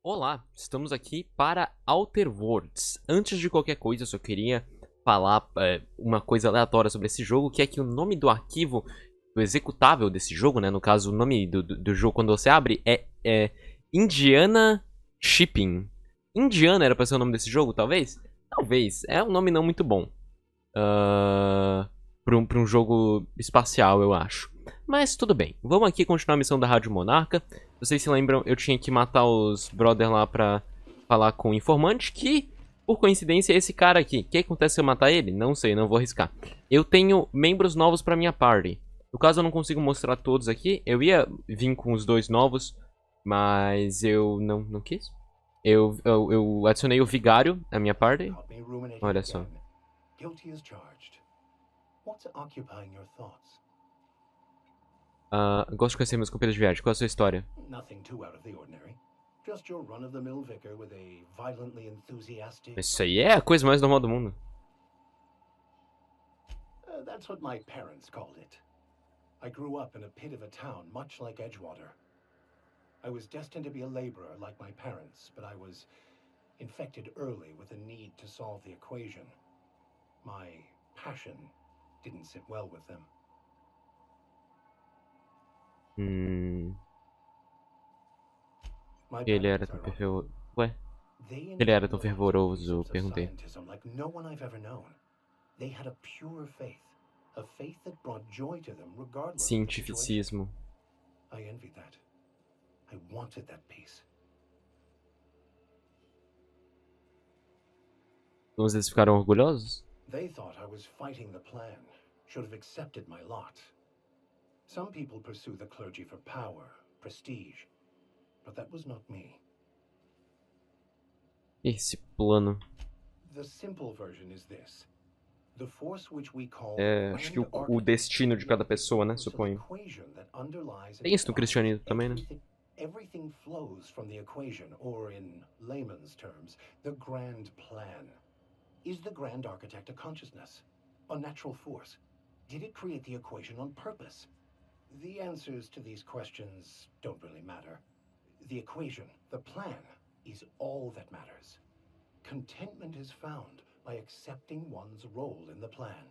Olá, estamos aqui para Outer Worlds. Antes de qualquer coisa, eu só queria falar uma coisa aleatória sobre esse jogo, que é que o nome do arquivo, do executável desse jogo, né, no caso, o nome do jogo quando você abre é Indiana Shipping. Indiana era pra ser o nome desse jogo, talvez? Talvez, é um nome não muito bom. Pra um jogo espacial, eu acho. Mas tudo bem, vamos aqui continuar a missão da Rádio Monarca. Vocês se lembram, eu tinha que matar os brother lá pra falar com o informante, que, por coincidência, é esse cara aqui. O que acontece se eu matar ele? Não sei, não vou arriscar. Eu tenho membros novos pra minha party. No caso, eu não consigo mostrar todos aqui. Eu ia vir com os dois novos, mas eu não quis. Eu adicionei o vigário na minha party. Olha só. Gosto de conhecer meus companheiros de viagem. Qual é a sua história? Isso aí é a coisa mais normal do mundo. That's what my parents called it. I grew up in a pit of a town much like Edgewater. I was destined to be a laborer like my parents, but I was infected early with a need to solve the equation. My passion didn't sit well with them. Ele era tão fervoroso. Ué? Ele era tão fervoroso, perguntei. Like no one I've ever known. They had a pure faith, a faith that brought joy to them regardless of the situation. Cientificismo. I envied that. I wanted that peace. Então eles ficaram orgulhosos? They thought I was fighting the plan, should have accepted my lot. Some people pursue the clergy for power, prestige, but that was not me. Esse plano. The simple version is this. The force which we call Acho que o destino de cada pessoa, né, suponho. Tem isso no cristianismo também, né? Everything flows from the equation, or in layman's terms, the grand plan. Is the grand architect a consciousness? A natural force? Did it create the equation on purpose? The answers to these questions don't really matter. The equation, the plan, is all that matters. Contentment is found by accepting one's role in the plan.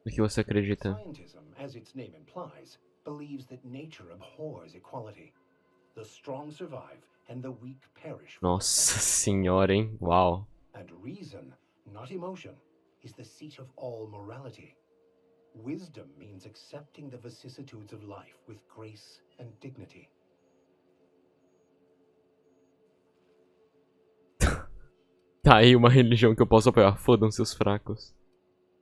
O que você acredita? Scientism, as its name implies, believes that nature abhors equality. The strong survive and the weak perish. Nossa senhora, hein? Uau. And reason, not emotion, is the seat of all morality. Wisdom means accepting the vicissitudes of life with grace and dignity. Tá aí uma religião que eu posso apoiar. Fodam-se os fracos.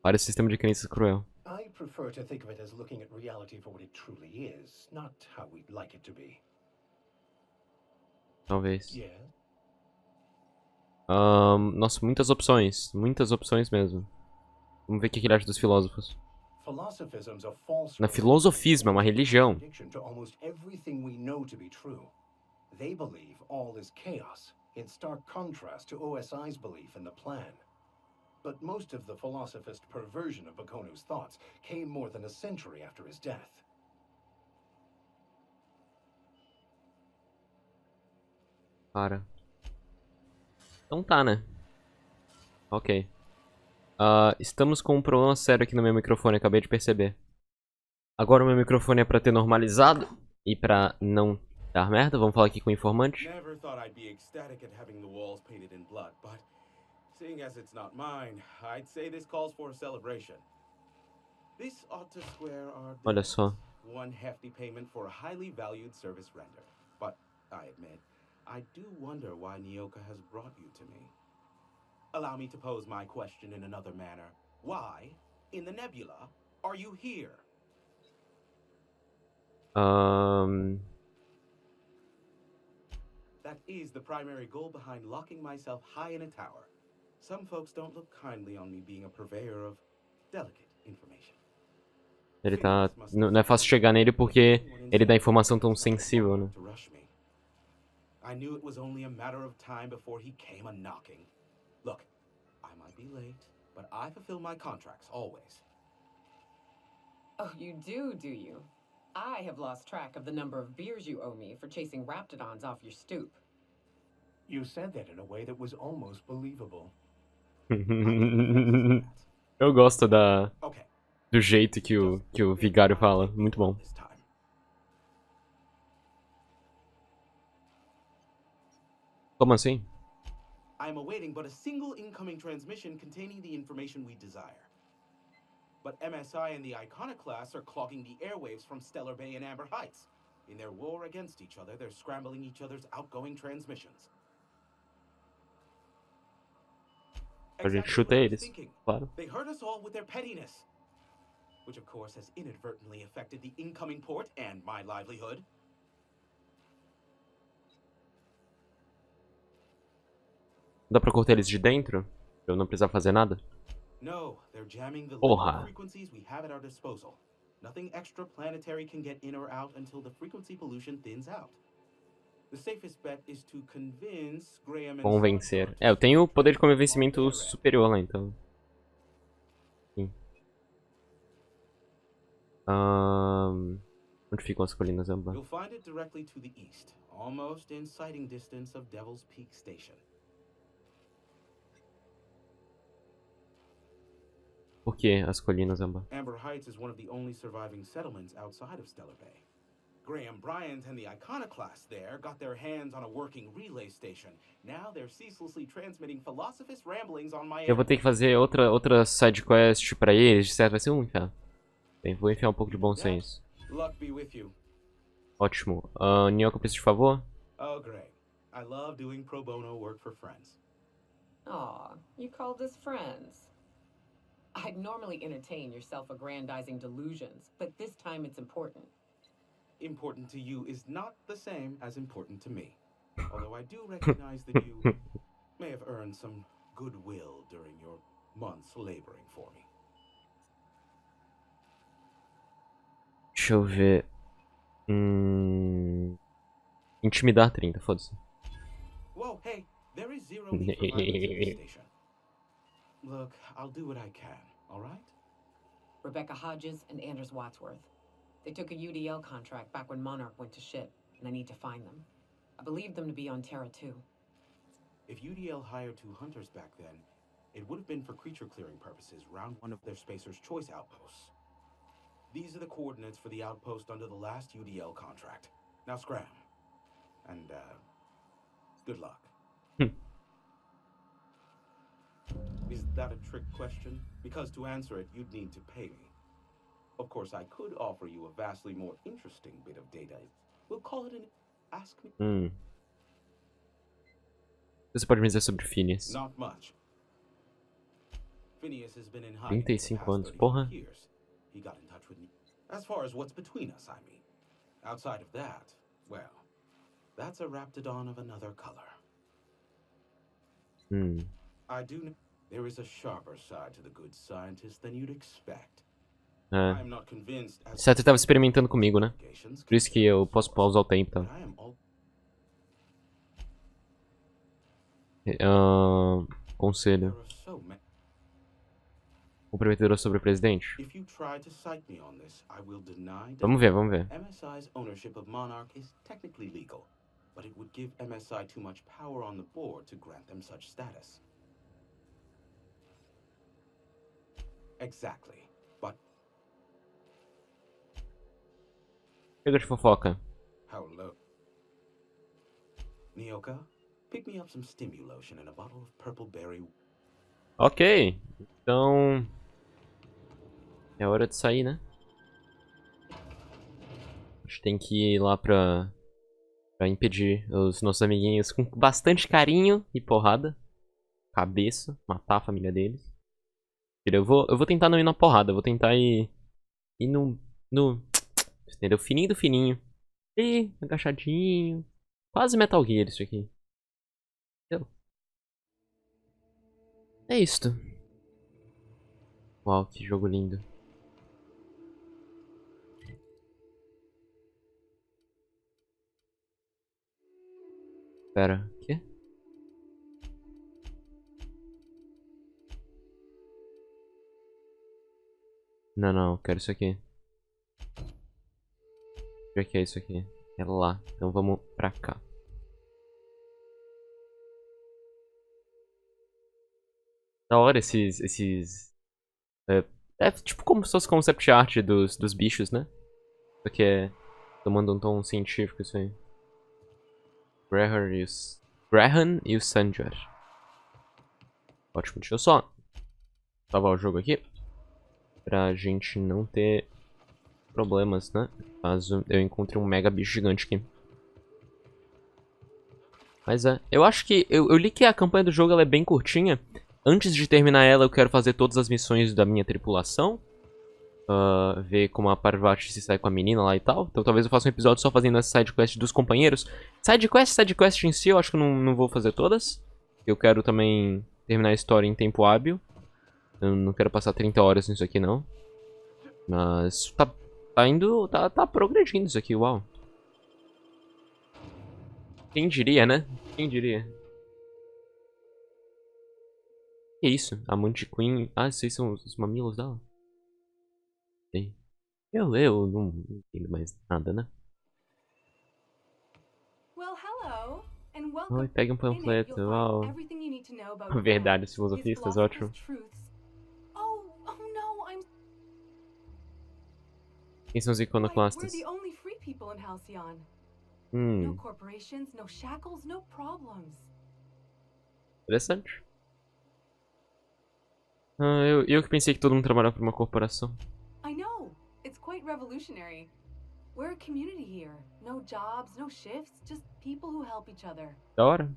Para esse sistema de crenças cruel. I prefer to think of it as looking at reality for what it truly is, not how we'd like it to be. Talvez. Yeah. Nossa, muitas opções. Muitas opções mesmo. Vamos ver o que ele acha dos filósofos. Na filosofismo, é uma religião. They believe all is chaos, in stark contrast to OSI's belief in the plan. But most of the philosophist perversion of Bakonu's thoughts came more than a century after his death. Para. Então tá, né? Ok. Estamos com um problema sério aqui no meu microfone, acabei de perceber. Agora o meu microfone é pra ter normalizado e pra não dar merda. Vamos falar aqui com o informante. Seeing as it's not mine, I'd say this calls for a celebration. This ought to square our debt. Olha só. One hefty payment for a highly valued service rendered. But I admit, I do wonder why Nyoka has brought you to me. Allow me to pose my question in another manner. Why, in the nebula, are you here? That is the primary goal behind locking myself high in a tower. Some folks don't look kindly on me being a purveyor of delicate information. Ele tá... Não é fácil chegar nele porque ele dá informação tão sensível, né? I knew it was only a matter of time before he came a knocking. Look, I might be late, but I fulfill my contracts always. Oh, you do you? I have lost track of the number of beers you owe me for chasing raptidons off your stoop. You said that in a way that was almost believable. Eu gosto Okay. do jeito que o vigário fala. Muito bom. This time. Como assim? I am awaiting but a single incoming transmission containing the information we desire. But MSI and the Iconoclasts are clogging the airwaves from Stellar Bay and Amber Heights. In their war against each other, they're scrambling each other's outgoing transmissions. A gente Exactly chuta what I was eles, thinking. claro. They hurt us all with their pettiness. Which of course has inadvertently affected the incoming port and my livelihood. Dá pra cortar eles de dentro? Pra eu não precisar fazer nada? No, they're jamming the Porra. limited frequencies we have at our disposal. Nothing extraplanetary can get in or out until the frequency pollution thins out. The safest bet is to convince Graham and Convencer. Sarkar É, eu tenho o poder de convencimento superior lá, então. Sim. Onde ficam as colinas, Amba? You'll find it directly to the east, almost in sighting distance of Devil's Peak Station. Por que as colinas, Amba? Amber Heights is one of the only surviving settlements outside of Stellar Bay. Graham Bryant and the Iconoclasts there got their hands on a working relay station. Now they're ceaselessly transmitting philosophous ramblings on my Eu vou ter que fazer outra side quest pra eles, de certo? Vai ser um inferno. Bem, vou enfiar um pouco de bom senso. Luck be with you. Ótimo. Nyoka, eu preciso de favor? Oh, great. I love doing pro bono work for friends. Aw, you called us friends. I'd normally entertain your self-aggrandizing delusions, but this time it's important. Important to you is not the same as important to me. Although I do recognize that you may have earned some goodwill during your months laboring for me. Deixa eu ver. Intimidar 30, foda-se. Whoa, hey, there is zero need for violence at this station. Look, I'll do what I can, all right? Rebecca Hodges and Anders Wadsworth. They took a UDL contract back when Monarch went to shit, and I need to find them. I believe them to be on Terra 2. If UDL hired 2 hunters back then, it would have been for creature clearing purposes round one of their Spacer's Choice outposts. These are the coordinates for the outpost under the last UDL contract. Now scram. And, good luck. Is that a trick question? Because to answer it, you'd need to pay me. Of course, I could offer you a vastly more interesting bit of data. We'll call it an ask me. Você pode me dizer sobre Phineas? Not much. Phineas has been in hiding for the 35 past anos, 35 porra. years. He got in touch with me. As far as what's between us, I mean. Outside of that, well, that's a raptidon of another color. I do know there is a sharper side to the good scientist than you'd expect. É. I'm not convinced as Certo, ele tava experimentando comigo, né? investigations, Por isso que eu posso pausar o tempo, but tá? I am all Conselho. there are so many. Comprometedor sobre o presidente? If you try to cite me on this, I will deny that Vamos ver, vamos ver. MSI's ownership of Monarch is technically legal, but it would give MSI too much power on the board to grant them such status. Exactly, but Chega de fofoca. how low? Nyoka, pick me up some stimulotion and a bottle of purple berry. Ok. Então... É hora de sair, né? A gente tem que ir lá pra impedir os nossos amiguinhos com bastante carinho e porrada. Cabeça. Matar a família deles. Eu vou tentar não ir na porrada. Eu vou tentar ir no... Entendeu? Fininho do fininho. E agachadinho. Quase Metal Gear isso aqui. Entendeu? É isto. Uau, que jogo lindo. Pera, o quê? Não, eu quero isso aqui. Onde é que é isso aqui? É lá. Então vamos pra cá. Da hora é tipo como se fosse concept art dos bichos, né? Só que é tomando um tom científico isso aí. Graham e o Sanjar. Ótimo, deixa eu só salvar o jogo aqui. Pra gente não ter problemas, né? Caso eu encontre um mega bicho gigante aqui. Mas eu acho que... Eu li que a campanha do jogo ela é bem curtinha. Antes de terminar ela, eu quero fazer todas as missões da minha tripulação. Ver como a Parvati se sai com a menina lá e tal. Então talvez eu faça um episódio só fazendo essa sidequest dos companheiros. Sidequest em si eu acho que eu não vou fazer todas. Eu quero também terminar a história em tempo hábil. Eu não quero passar 30 horas nisso aqui não. Mas tá indo... Tá progredindo isso aqui, uau. Quem diria, né? Quem diria? Que isso? A Monte Queen... Ah, esses são os mamilos dela? Sei. Eu não entendo mais nada, né? Well, hello, and Oi, welcome. pega um In it, panfleto, you'll uau. find everything you need to know about Verdades Graham, his filosofistas, philosopher's ótimo. truths. Oh no, Quem são os we're iconoclastas? the only free people in Halcyon. No Hum, corporations, no shackles, no problems. interessante. Eu que pensei que todo mundo trabalhava para uma corporação. I know, it's quite revolutionary. We're a community here. No jobs, no shifts, just people who help each other. Da hora.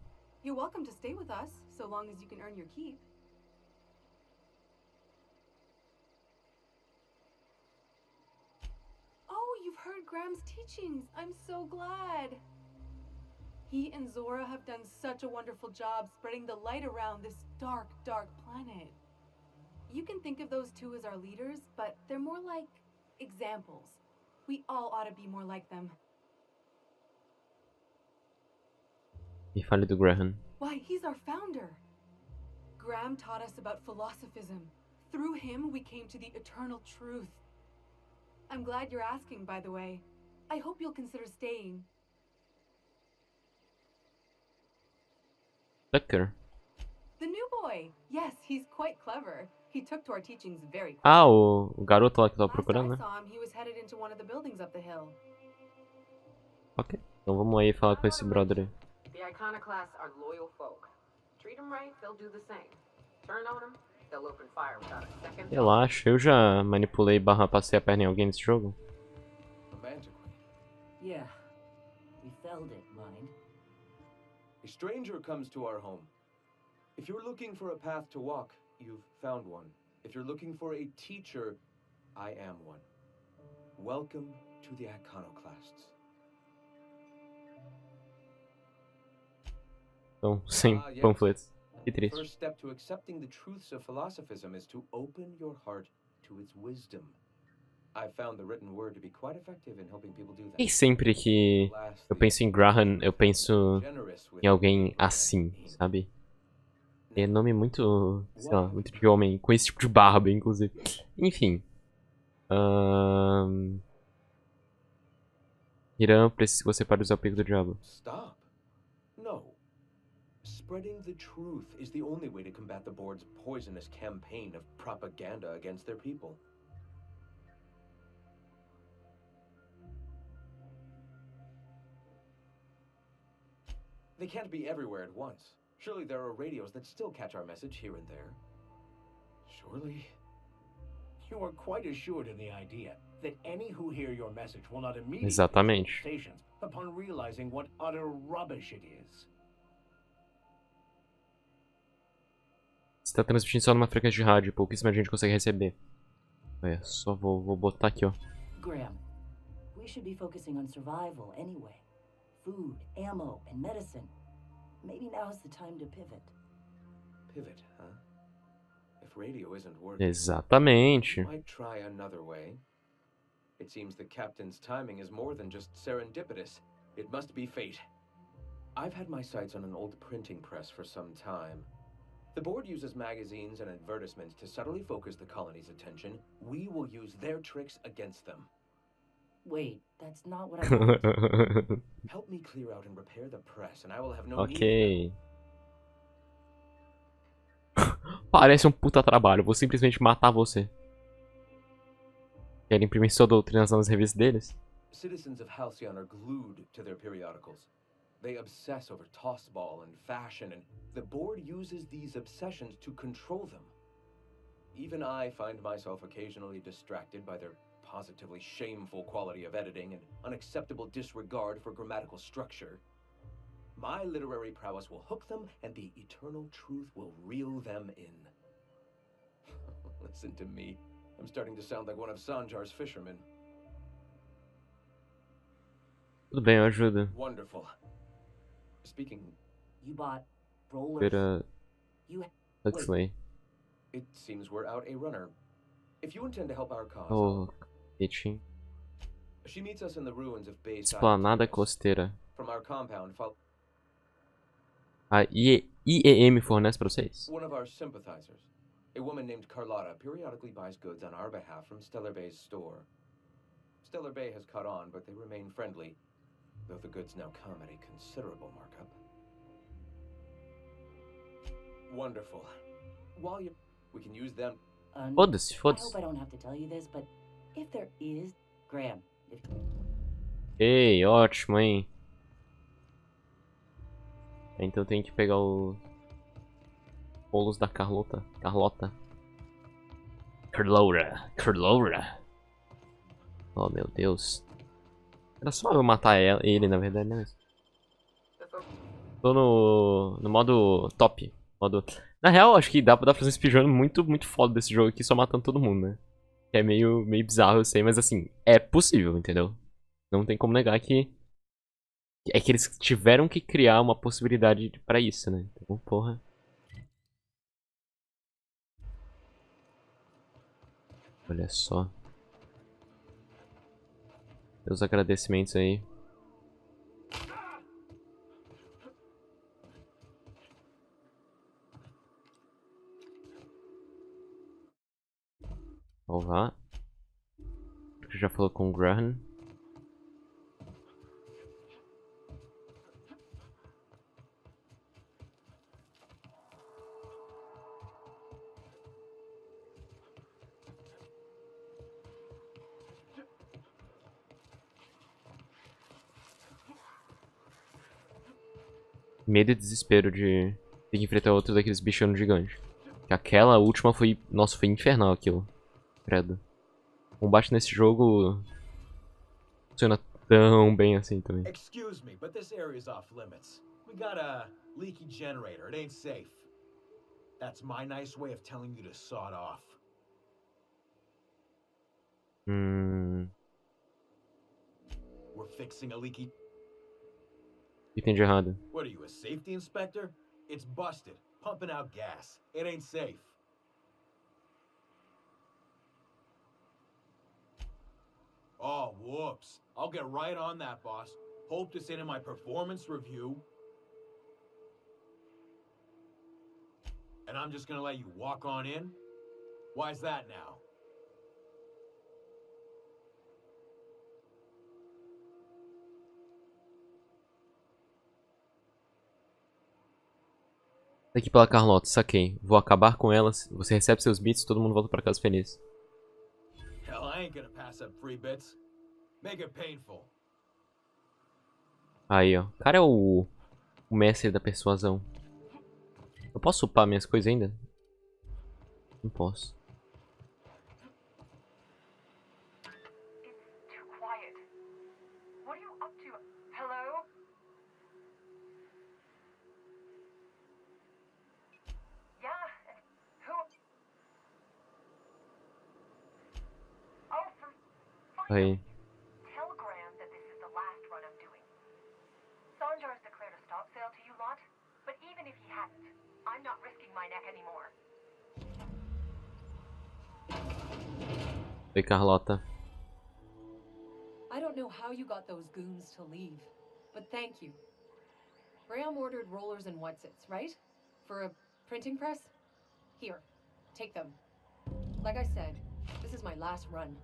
You're welcome to stay with us, so long as you can earn your keep. Oh, you've heard Graham's teachings. I'm so glad. He and Zora have done such a wonderful job spreading the light around this dark, dark planet. You can think of those two as our leaders, but they're more like examples. We all ought to be more like them. Me fale do Graham. Why, he's our founder. Graham taught us about philosophism. Through him, we came to the eternal truth. I'm glad you're asking, by the way. I hope you'll consider staying. Tucker. The new boy! Yes, he's quite clever. He took to our teachings very quickly. Ah, o garoto lá que eu tava Last procurando, I né? saw him, he was headed into one of the buildings up the hill. Ok. Então vamos aí falar com esse brother aí. The iconoclasts are loyal folk. Treat them right, they'll do the same. Turn on them, they'll open fire without a second thought. Relaxa, eu já manipulei / passei a perna em alguém nesse jogo. Romantically. Yeah, we felt it, mind. A stranger comes to our home. If you're looking for a path to walk, you've found one. If you're looking for a teacher, I am one. Welcome to the Iconoclasts. Então, sem yes. panfletos. Que The triste. first step to accepting the truths of philosophism is to open your heart to its wisdom. I've found the written word to be quite effective in helping people do E that. sempre que eu penso em Graham, eu penso Generous with em alguém assim, sabe? É nome muito, sei lá, muito de homem, com esse tipo de barba, inclusive. Enfim. Irã, preciso que você pare de usar o pico do diabo. Stop. No. Spreading the truth is the only way to combat the board's poisonous campaign of propaganda against their people. They can't be everywhere at once. Surely there are radios that still catch our message here and there. Surely. You are quite assured in the idea that any who hear your message will not immediately Exatamente. change stations upon realizing what utter rubbish it is. Você tá transmitindo só numa frequência de rádio, pouquíssima gente consegue receber. É, só vou botar aqui, ó. Graham, we should be focusing on survival anyway. Food, ammo, and medicine. Maybe now's the time to pivot. Pivot, huh? If radio isn't working, Exatamente. might try another way. It seems the captain's timing is more than just serendipitous. It must be fate. I've had my sights on an old printing press for some time. The board uses magazines and advertisements to subtly focus the colony's attention. We will use their tricks against them. Wait, that's not what I want. Help me clear out and repair the press, and I will have no need for them. Ok. Parece um puta trabalho. Vou simplesmente matar você. Querem imprimir sua doutrinação nas revistas deles? Citizens of Halcyon are glued to their periodicals. They obsess over tossball and fashion, and the board uses these obsessions to control them. Even I find myself occasionally distracted by their positively shameful quality of editing and unacceptable disregard for grammatical structure. My literary prowess will hook them, and the eternal truth will reel them in. Listen to me. I'm starting to sound like one of Sanjar's fishermen. Tudo bem, eu ajudo. Wonderful. Speaking, You bought rollers. Pera... You Huxley. it seems we're out a runner. If you intend to help our cause, Oh, Kitchen. she meets us in the ruins of Bayside. Esplanada costeira. From our compound, A IEM fornece pra vocês? one of our sympathizers, a woman named Carlotta, periodically buys goods on our behalf from Stellar Bay's store. Stellar Bay has caught on, but they remain friendly, though the goods now come at a considerable markup. Wonderful. We can use them. Foda-se, I foda-se. hope I don't have to tell you this, but if there is, Graham, if Ei, ótimo, hein? Então tem que pegar os bolos da Carlota. Carlota. Carlota. Oh, meu Deus. Era só eu matar ele, na verdade, né? Tô no modo top. Na real, acho que dá pra fazer um speedrun muito foda desse jogo aqui, só matando todo mundo, né? Que é meio bizarro, eu sei, mas assim, é possível, entendeu? Não tem como negar que... É que eles tiveram que criar uma possibilidade pra isso, né? Então, porra. Olha só. Meus agradecimentos aí. Salvar. Já falou com o Graham. Medo e desespero de ter que enfrentar outro daqueles bichanos gigantes. Que aquela última foi... Nossa, foi infernal aquilo. Credo. O combate nesse jogo... funciona tão bem assim também. Excuse me, but this area's off limits. We got a leaky generator. It ain't safe. That's my nice way of telling you to sod off. We're fixing a leaky... O que tem de errado? What are you, a safety inspector? It's busted. Pumping out gas. It ain't safe. Oh, whoops. I'll get right on that, boss. Hope this ain't in my performance review. And I'm just gonna let you walk on in? Why's that now? Aqui pela Carlota, saquei. Vou acabar com elas. Você recebe seus bits e todo mundo volta pra casa feliz. Hell, I ain't gonna pass up free bits. Make it painful. Aí, ó. O cara é o mestre da persuasão. Eu posso upar minhas coisas ainda? Não posso. It's too quiet. What are you up to? Hello? Yeah? Who? Oh, for fuck's Aí. Tell Graham that this is the last run I'm doing. Sanjar's declared a stop sale to you lot, but even if he hadn't, I'm not risking my neck anymore. Oi, Carlota. I don't know how you got those goons to leave, but thank you. Graham ordered rollers and whatsits, right? For a printing press? Here, take them. Like I said, this is my last run.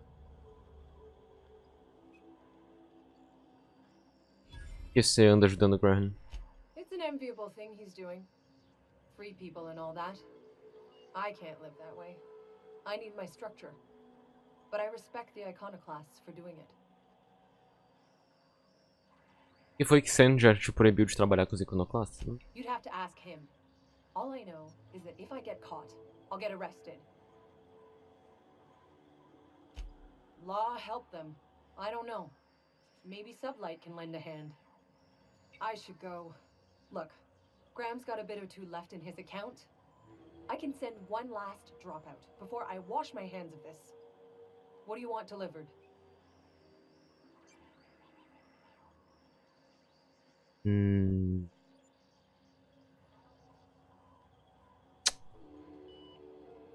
que você anda ajudando o Graham? It's an enviable thing he's doing. Free people and all that. I can't live that way. I need my structure. But I respect the iconoclasts for doing it. E foi que Sam já te proibiu de trabalhar com os iconoclastas? Né? You'd have to ask him. All I know is that if I get caught, I'll get arrested. Law help them. I don't know. Maybe Sublight can lend a hand. I should go. Look, Graham's got a bit or two left in his account. I can send one last dropout before I wash my hands of this. What do you want delivered?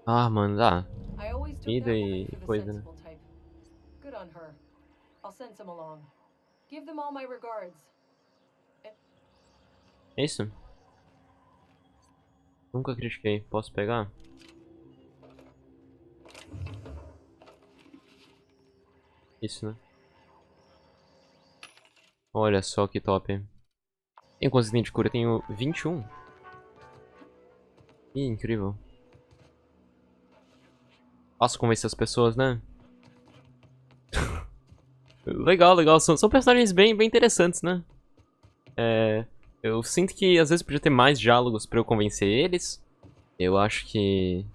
Ah, mano, dá. I always took Comida that e woman for the coisa, né? sensible type. Good on her. I'll send some along. Give them all my regards. É isso? Nunca critiquei. Posso pegar? Isso, né? Olha só que top. Tem quantos itens de cura? Eu tenho 21. Ih, incrível. Posso convencer as pessoas, né? Legal, legal. São personagens bem interessantes, né? Eu sinto que às vezes podia ter mais diálogos pra eu convencer eles. Eu acho que...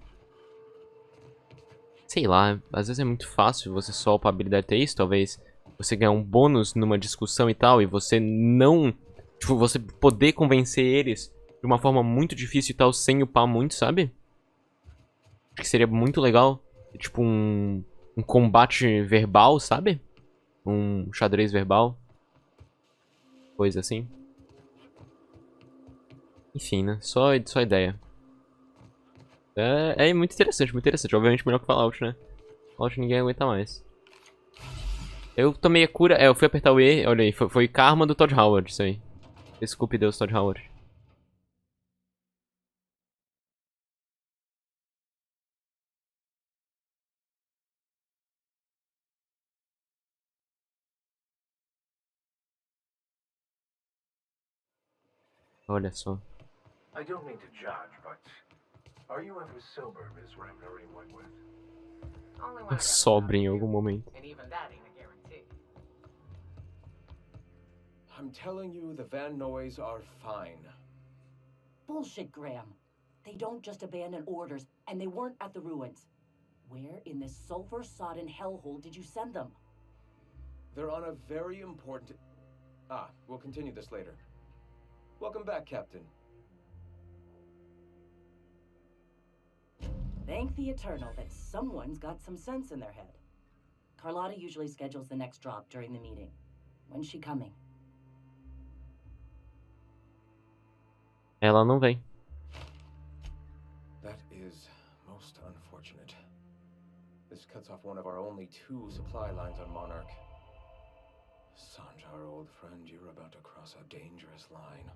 Sei lá, às vezes é muito fácil você só upar a habilidade ter isso. Talvez você ganhar um bônus numa discussão e tal, e você não... Tipo, você poder convencer eles de uma forma muito difícil e tal, sem upar muito, sabe? Acho que seria muito legal. Tipo, um combate verbal, sabe? Um xadrez verbal. Coisa assim. Enfim, né? Só ideia. É muito interessante, muito interessante. Obviamente melhor que Fallout, né? Fallout ninguém aguenta mais. Eu tomei a cura... eu fui apertar o E, olha aí. Foi karma do Todd Howard, isso aí. Desculpe Deus, Todd Howard. Olha só. I don't mean to judge, but are you ever sober, Miss Ragnar Wentworth? Only when I got Sobre em time algum to, momento. and even that ain't a guarantee. I'm telling you, the Van Noys are fine. Bullshit, Graham. They don't just abandon orders, and they weren't at the ruins. Where in this sulfur-sodden hellhole did you send them? They're on a very important... we'll continue this later. Welcome back, Captain. Thank the Eternal that someone's got some sense in their head. Carlotta usually schedules the next drop during the meeting. When's she coming? Ela não vem. That is most unfortunate. This cuts off one of our only 2 supply lines on Monarch. Sanjar, old friend, you're about to cross a dangerous line.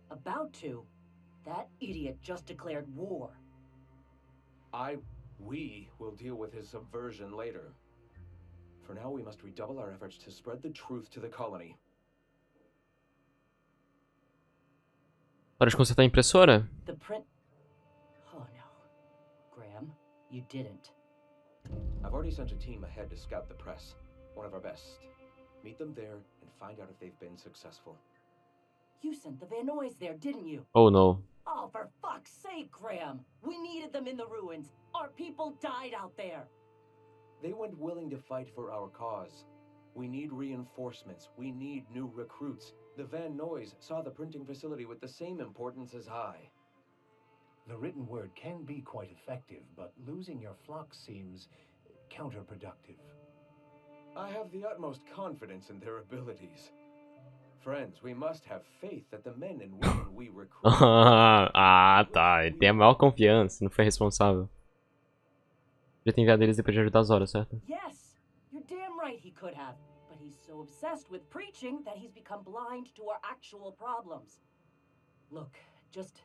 About to? That idiot just declared war. We will deal with his subversion later. For now, we must redouble our efforts to spread the truth to the colony. Hora de consertar a impressora? The print... Oh no. Graham, you didn't. I've already sent a team ahead to scout the press. One of our best. Meet them there and find out if they've been successful. You sent the Van Noys there, didn't you? Oh no. Oh, for fuck's sake, Graham! We needed them in the ruins. Our people died out there. They went willing to fight for our cause. We need reinforcements. We need new recruits. The Van Noys saw the printing facility with the same importance as I. The written word can be quite effective, but losing your flock seems counterproductive. I have the utmost confidence in their abilities. Friends, we must have faith that the men and women we recruit... Tá. Ele tem a maior confiança. Não foi responsável. Já tem enviado eles depois de ajudar as horas, certo? Yes, you're damn right he could have. But he's so obsessed with preaching that he's become blind to our actual problems. Look, just...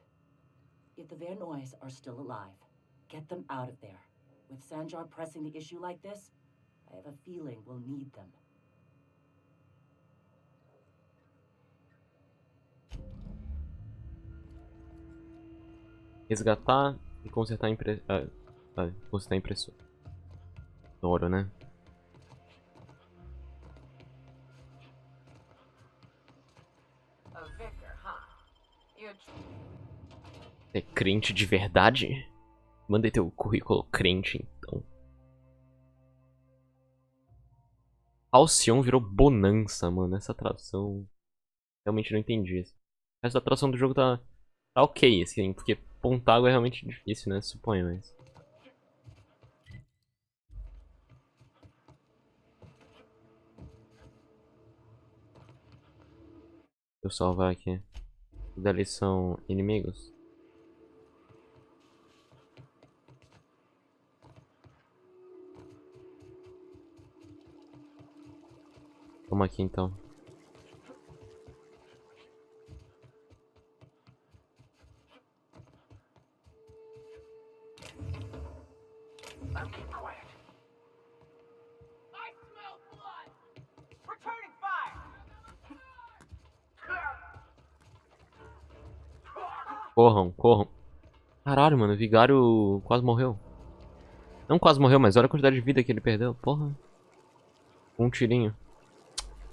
If the Van Noys are still alive, get them out of there. With Sanjar pressing the issue like this, I have a feeling we'll need them. Resgatar e consertar a consertar a impressora. Adoro, né? É crente de verdade? Manda teu currículo crente, então. Alcion virou bonança, mano. Essa tradução... Realmente não entendi. Essa tradução do jogo tá ok, assim. Porque Pontago é realmente difícil, né? Suponho, mas... Deixa eu salvar aqui. Dali são inimigos. Vamos aqui então. Corram, corram. Caralho, mano, o vigário quase morreu. Não quase morreu, mas olha a quantidade de vida que ele perdeu. Porra. Um tirinho.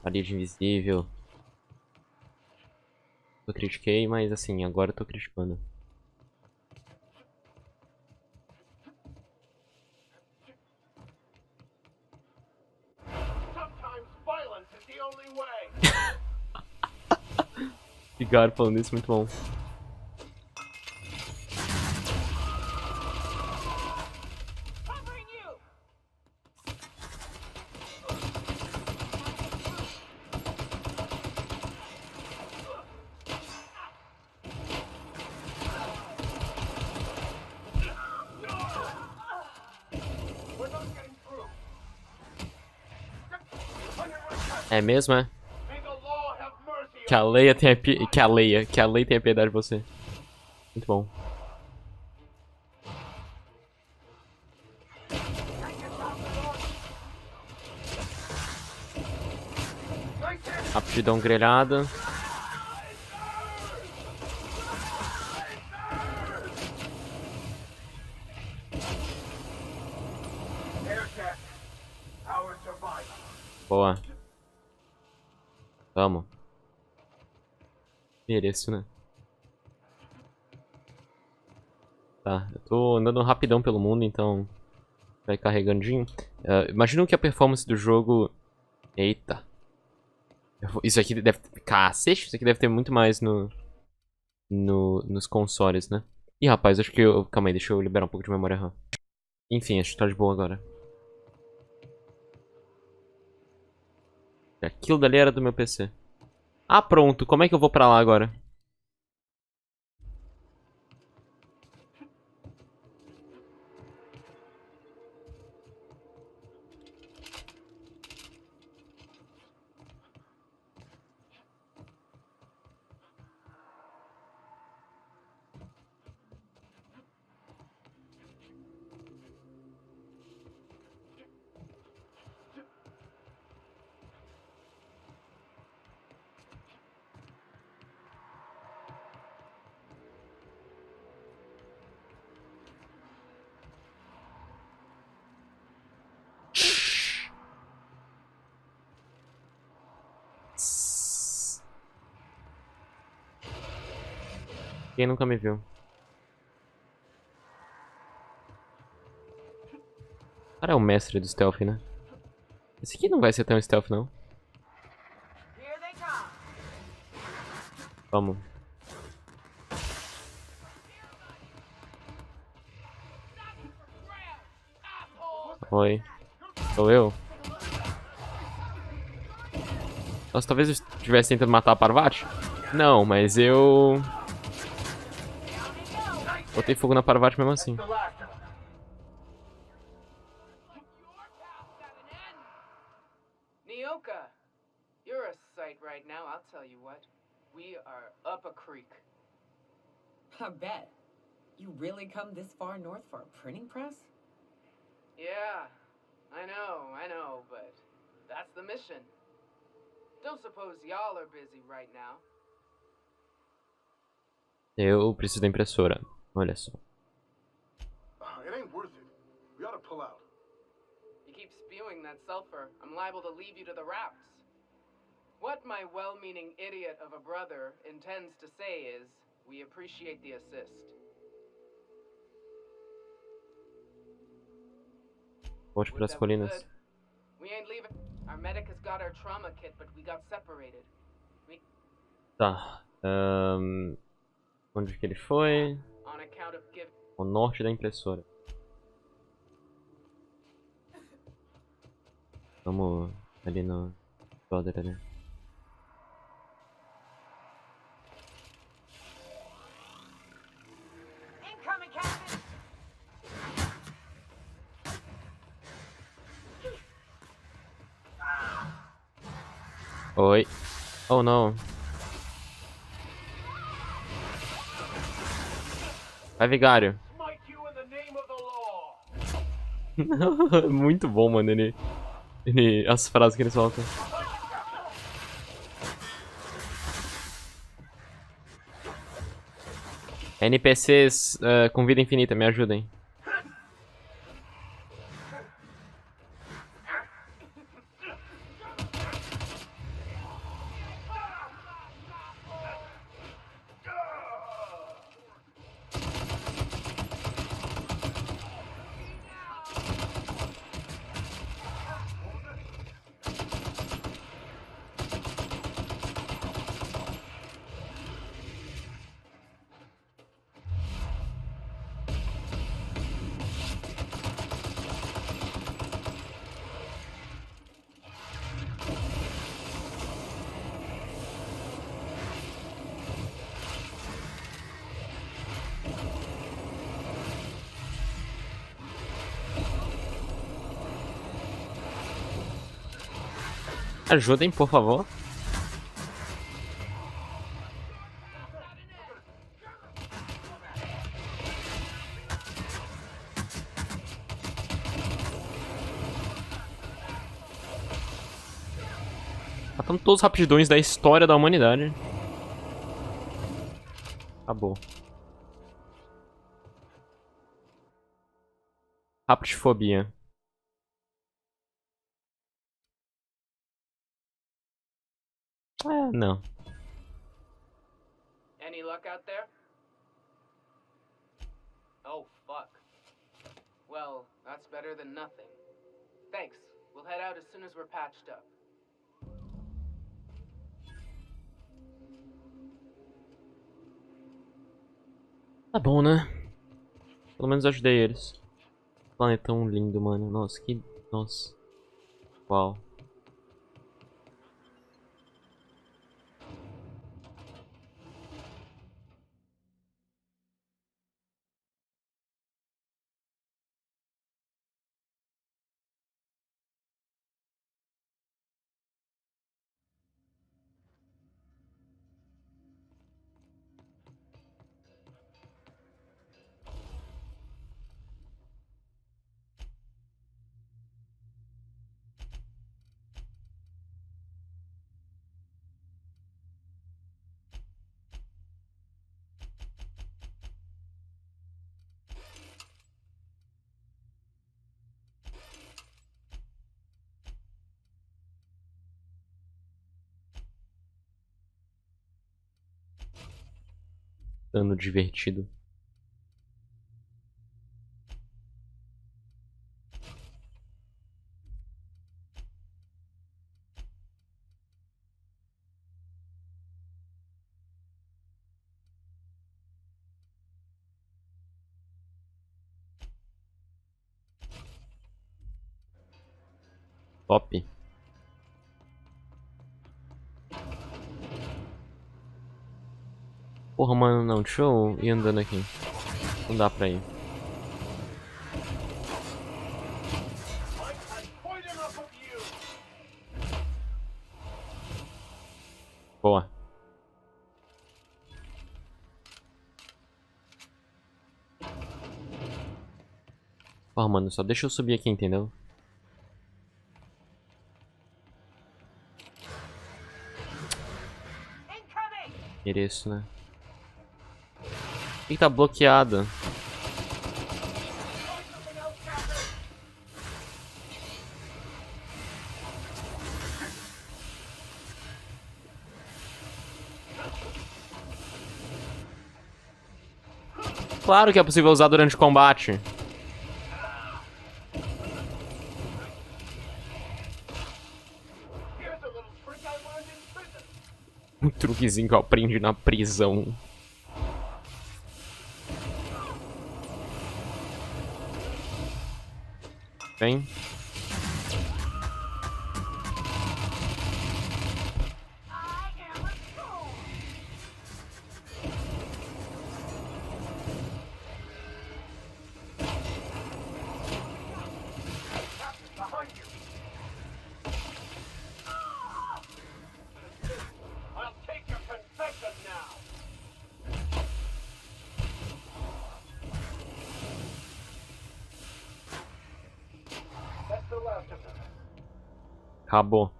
Parede invisível. Eu critiquei, mas assim, agora eu tô criticando. Vigário falando isso, muito bom. É mesmo, é? Que a Leia tenha que a lei tenha piedade de você. Muito bom. Rapidão grelhada. Boa. Vamos. Mereço, né? Tá, eu tô andando rapidão pelo mundo, então vai carregandinho. Imagino que a performance do jogo... Eita. Isso aqui deve... Cacete, isso aqui deve ter muito mais nos consoles, né? Ih, rapaz, acho que eu... Calma aí, deixa eu liberar um pouco de memória RAM. Enfim, acho que tá de boa agora. Aquilo dali era do meu PC. Ah, pronto. Como é que eu vou pra lá agora? Quem nunca me viu? O cara é o mestre do stealth, né? Esse aqui não vai ser tão stealth, não. Vamos. Oi. Sou eu? Nossa, talvez eu estivesse tentando matar a Parvati? Não, mas eu... Botei fogo na Parvati mesmo assim. Nyoka, you're a sight right now, I'll tell you what. We are up a creek. I bet. You really come this far north for a printing press? Yeah, I know, but that's the mission. Don't suppose y'all are busy right now. Eu preciso da impressora. Olha só. It ain't worth it. We ought to pull out. You keep spewing that sulfur, I'm liable to leave you to the rafts. What my well-meaning idiot of a brother intends to say is, we appreciate the assist. Volte para as colinas. We ain't leaving. Our medic has got our trauma kit, but we got separated. Tá. Onde que ele foi? On account of give. Ao norte da impressora. Vamos ali no brother ali. Incoming, Captain! Oi. Oh não. Vai, vigário. Muito bom, mano, as frases que eles soltam. NPCs com vida infinita, me ajudem. Ajudem, por favor. Matando todos os rapidões da história da humanidade. Acabou. Rapidofobia. Não. Any luck out there? Oh, fuck. Well, that's better than nothing. Thanks. We'll head out as soon as we're patched up. Tá bom, né? Pelo menos ajudei eles. Planetão lindo, mano. Nossa, que... Nossa. Uau. Dano divertido. Top. Porra, mano, não. Deixa eu ir andando aqui. Não dá pra ir. Boa. Porra, mano, só deixa eu subir aqui, entendeu? Mereço, né? que tá bloqueada? Claro que é possível usar durante o combate. Um truquezinho que eu aprendi na prisão. Vem. Acabou.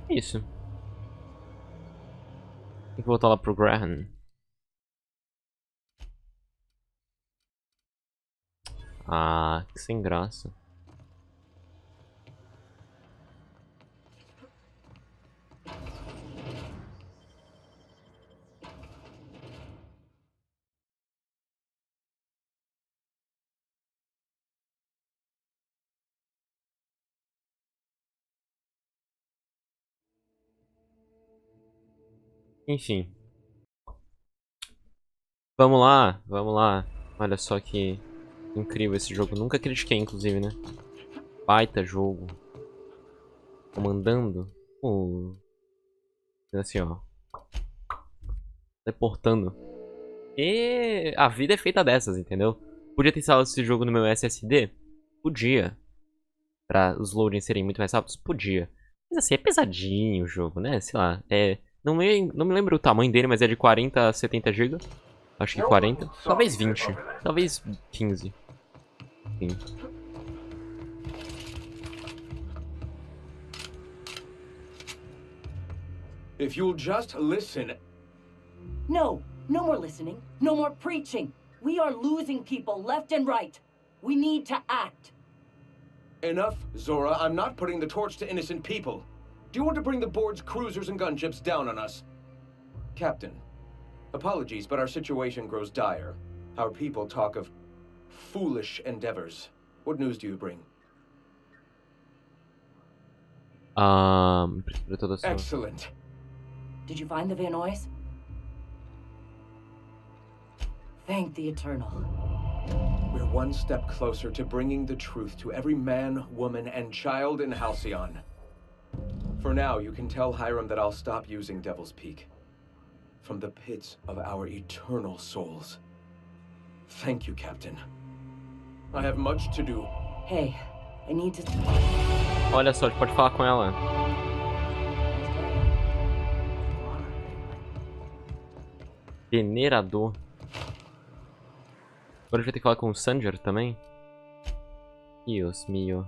Isso. Tem que voltar lá pro Graham. Ah, que sem graça. Enfim. Vamos lá, vamos lá. Olha só que incrível esse jogo. Nunca critiquei, inclusive, né? Baita jogo. Comandando. Assim, ó. Deportando. E a vida é feita dessas, entendeu? Podia ter instalado esse jogo no meu SSD? Podia. Pra os loadings serem muito mais rápidos? Podia. Mas assim, é pesadinho o jogo, né? Sei lá. Não me lembro o tamanho dele, mas é de 40 a 70 GB. Acho que 40. Talvez 20. Talvez 15. Enfim. If you'll just listen. No, no more listening. No more preaching. We are losing people left and right. We need to act. Enough, Zora. I'm not putting the torch to innocent people. Do you want to bring the board's cruisers and gunships down on us? Captain, apologies, but our situation grows dire. Our people talk of foolish endeavors. What news do you bring? Excellent. Did you find the Vanois? Thank the Eternal. We're one step closer to bringing the truth to every man, woman, and child in Halcyon. For now, you can tell Hiram that I'll stop using Devil's Peak. From the pits of our eternal souls. Thank you, Captain. I have much to do. Hey, I need to... Olha só, a gente pode falar com ela. Venerador. Agora a gente vai ter que falar com o Sanger também. Dios mio.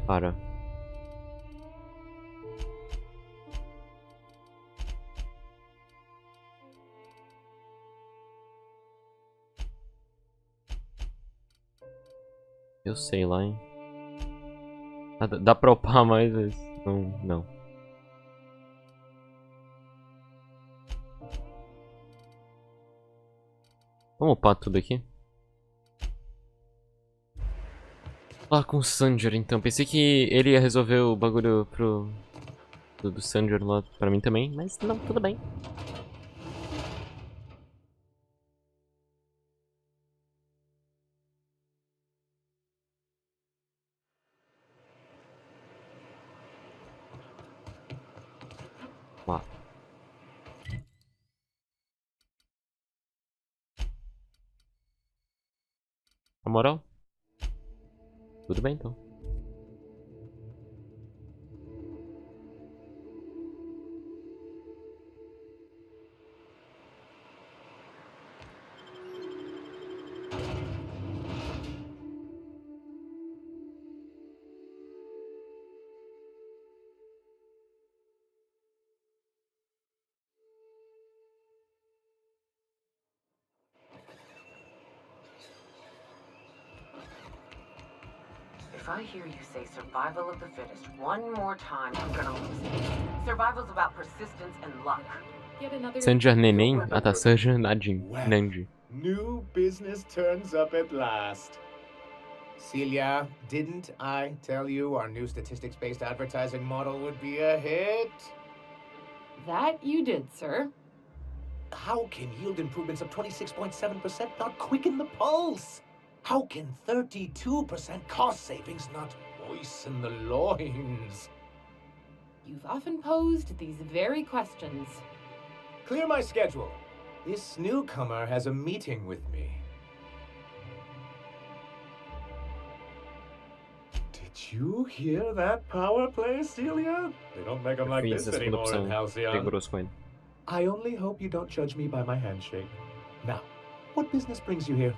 Para. Eu sei lá, hein. Dá pra upar, mas não. Vamos upar tudo aqui? Lá com o Sanger, então. Pensei que ele ia resolver o bagulho do Sanger lá pra mim também, mas não, tudo bem. Lá. Na moral? Tudo bem, então. If I hear you say survival of the fittest one more time, I'm gonna lose it. Survival's about persistence and luck. Yet another. Sanjar Neném? Ah tá, Sanjar Nandi. New business turns up at last. Celia, didn't I tell you our new statistics-based advertising model would be a hit? That you did, sir. How can yield improvements of 26.7% not quicken the pulse? How can 32% cost savings not moisten the loins? You've often posed these very questions. Clear my schedule. This newcomer has a meeting with me. Did you hear that power play, Celia? They don't make them like Fiz this a segunda anymore in opção. Halcyon. Rigoroso com ele. I only hope you don't judge me by my handshake. Now, what business brings you here?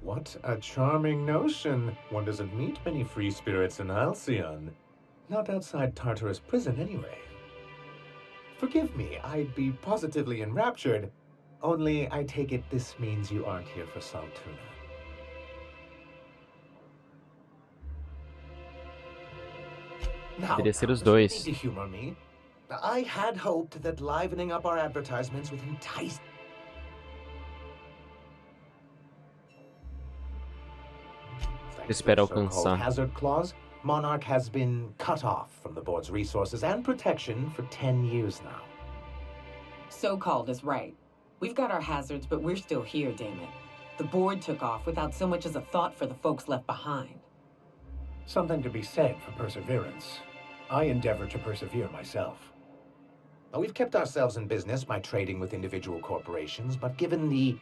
What a charming notion. One doesn't meet many free spirits in Halcyon. Not outside Tartarus prison, anyway. Forgive me, I'd be positively enraptured. Only, I take it this means you aren't here for salt tuna. Now, Poderia ser os you dois. need to humor me. I had hoped that livening up our advertisements with enticing. Espero alcançar. Hazard clause, Monarch has been cut off from the board's resources and protection for 10 years now. So-called is right. We've got our hazards, but we're still here, damn it. The board took off without so much as a thought for the folks left behind. Something to be said for perseverance. I endeavor to persevere myself. Now, we've kept ourselves in business by trading with individual corporations, but given the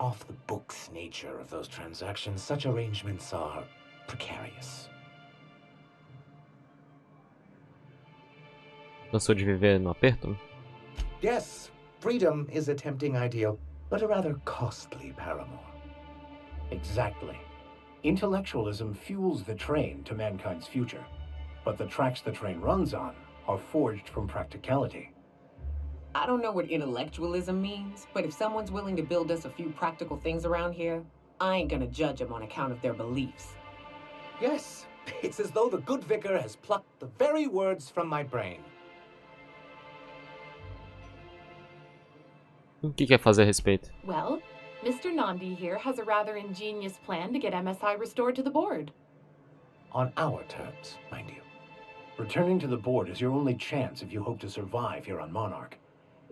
off-the-books nature of those transactions, such arrangements are precarious. Cansou de viver no aperto? Yes, freedom is a tempting ideal, but a rather costly paramour. Exactly. Intellectualism fuels the train to mankind's future, but the tracks the train runs on are forged from practicality. I don't know what intellectualism means, but if someone's willing to build us a few practical things around here, I ain't gonna judge them on account of their beliefs. Yes, it's as though the good vicar has plucked the very words from my brain. O que quer fazer a respeito? Well, Mr. Nandi here has a rather ingenious plan to get MSI restored to the board. On our terms, mind you. Returning to the board is your only chance if you hope to survive here on Monarch.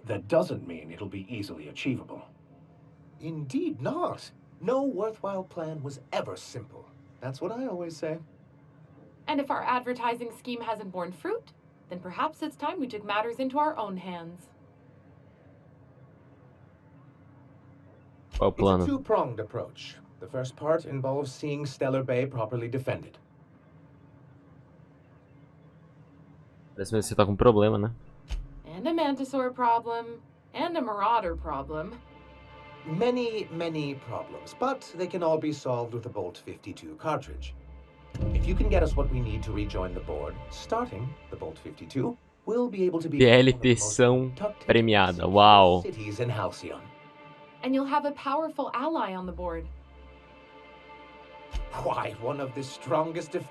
That doesn't mean it'll be easily achievable. Indeed not. No worthwhile plan was ever simple. That's what I always say. And if our advertising scheme hasn't borne fruit, then perhaps it's time we took matters into our own hands. Qual o It's a plano? two-pronged approach. The first part involves seeing Stellar Bay properly defended. Parece que você tá com problema, né? And a Mantisaur problem, and a Marauder problem. Many, many problems, but they can all be solved with a Bolt 52 cartridge. If you can get us what we need to rejoin the board, starting the Bolt 52, we'll be able to be DLTção premiada. Uau! cities in Halcyon. And you'll have a powerful ally on the board. Why, one of the strongest of...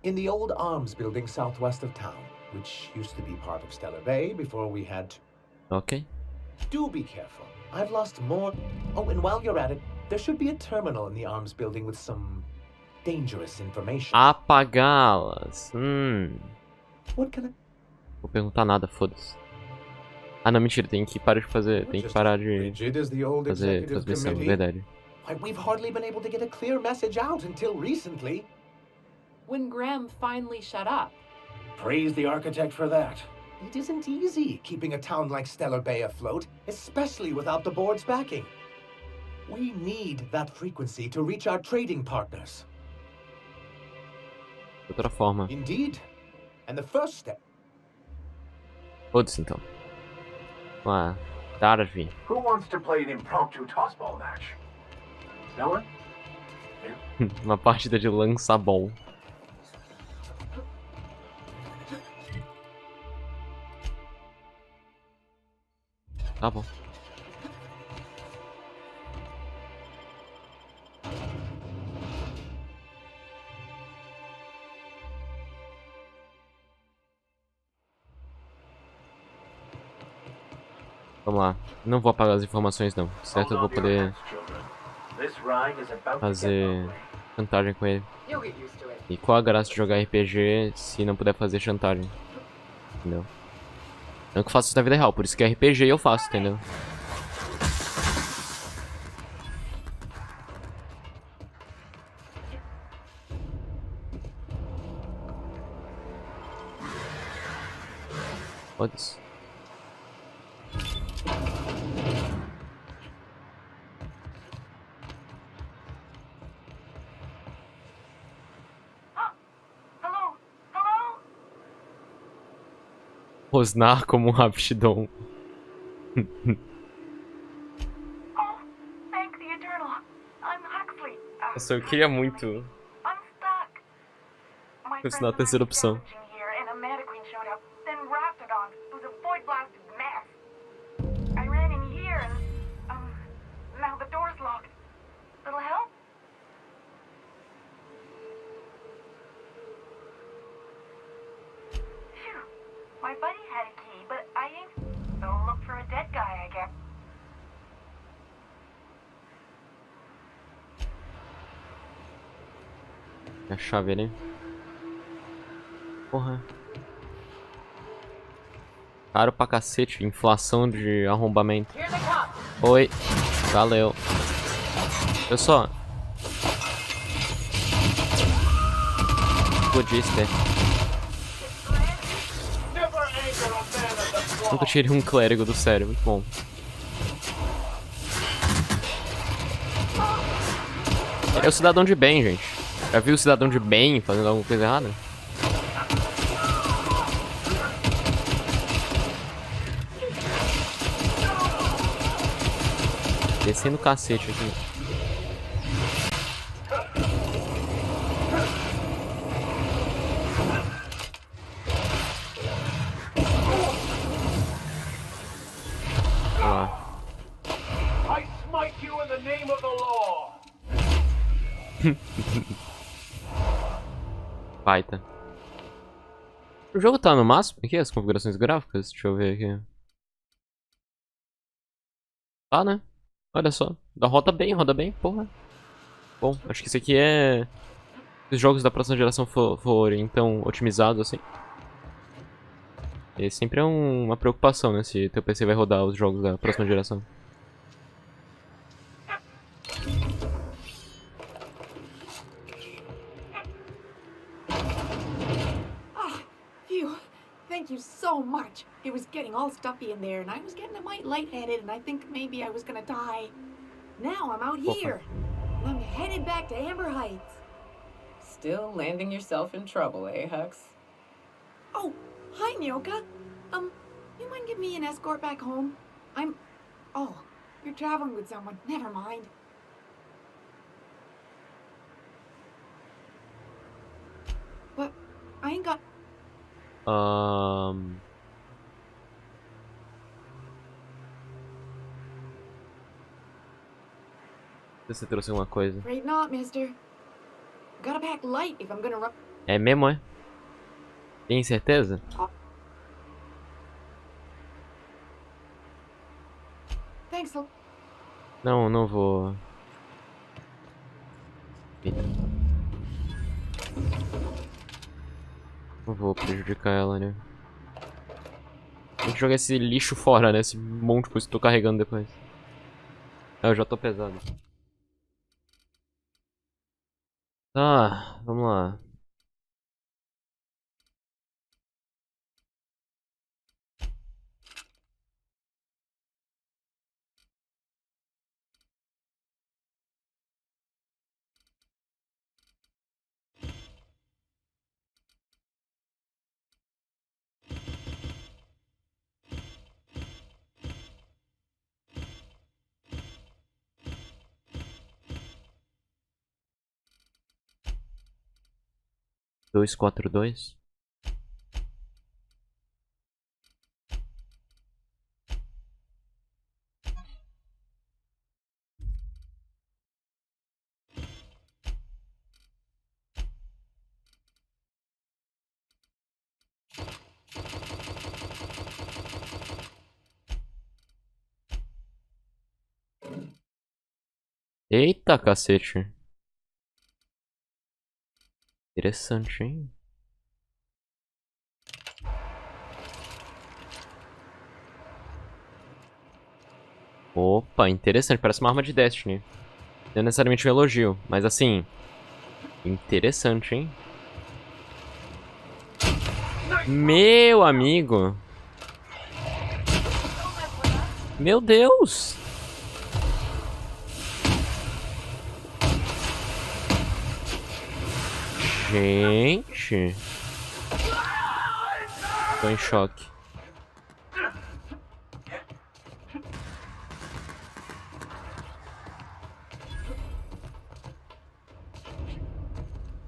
In the old arms building southwest of town, which used to be part of Stellar Bay before we had... Ok. Do be careful. I've lost more... Oh, and while you're at it, there should be a terminal in the arms building with some dangerous information. Apagá-las. What can I... Vou perguntar nada, foda-se. Ah, não, mentira. Tem que parar de fazer... Tem que parar de Rigid as the old fazer executive transmissão, committee. verdade. Why, we've hardly been able to get a clear message out until recently. When Graham finally shut up. Praise the architect for that. It isn't easy keeping a town like Stellar Bay afloat, especially without the board's backing. We need that frequency to reach our trading partners. De outra forma. Indeed. And the first step. Foda-se então. Vamos lá. Darwin. Who wants to play an impromptu tossball match? No one? Uma partida de lança-bol. Tá bom. Vamos lá. Não vou apagar as informações não. Certo, eu vou poder fazer chantagem com ele. E qual a graça de jogar RPG se não puder fazer chantagem? Entendeu? Não que eu faço isso na vida real, por isso que é RPG eu faço, entendeu? Foda-se. Rosnar como um rapidão. Nossa, eu queria muito isso na terceira opção. My buddy had a key, but I ain't. So look for a dead guy, I guess. A chave ali. Porra. Caro pra cacete. Inflação de arrombamento. Oi. Valeu. Eu só. Budista. Nunca tirei um clérigo do sério, muito bom. Ele é o cidadão de bem, gente. Já viu o cidadão de bem fazendo alguma coisa errada? Descendo o cacete aqui. Baita. O jogo tá no máximo aqui, as configurações gráficas? Deixa eu ver aqui. Tá, né? Olha só. Roda bem, porra. Bom, acho que isso aqui é... Se os jogos da próxima geração forem então otimizados assim. E sempre é uma preocupação, né? Se teu PC vai rodar os jogos da próxima geração. Thank you so much. It was getting all stuffy in there, and I was getting a mite lightheaded, and I think maybe I was gonna die. Now I'm out here, and I'm headed back to Amber Heights. Still landing yourself in trouble, eh, Hux? Oh, hi, Nyoka. You mind giving me an escort back home? Oh, you're traveling with someone. Never mind. But I ain't got... Se você trouxe alguma coisa. Afraid not, mister. Gotta pack light if I'm gonna run. É mesmo, é? Tem certeza? Thanks. Não vou. Eita. Não vou prejudicar ela, né? Tem que jogar esse lixo fora, né? Esse monte de coisa que eu tô carregando depois. Ah, eu já tô pesado. Tá, vamos lá. 242. Eita, cacete. Interessante, hein? Opa, interessante. Parece uma arma de Destiny. Não necessariamente um elogio, mas assim... Interessante, hein? Meu amigo! Meu Deus! Gente! Tô em choque.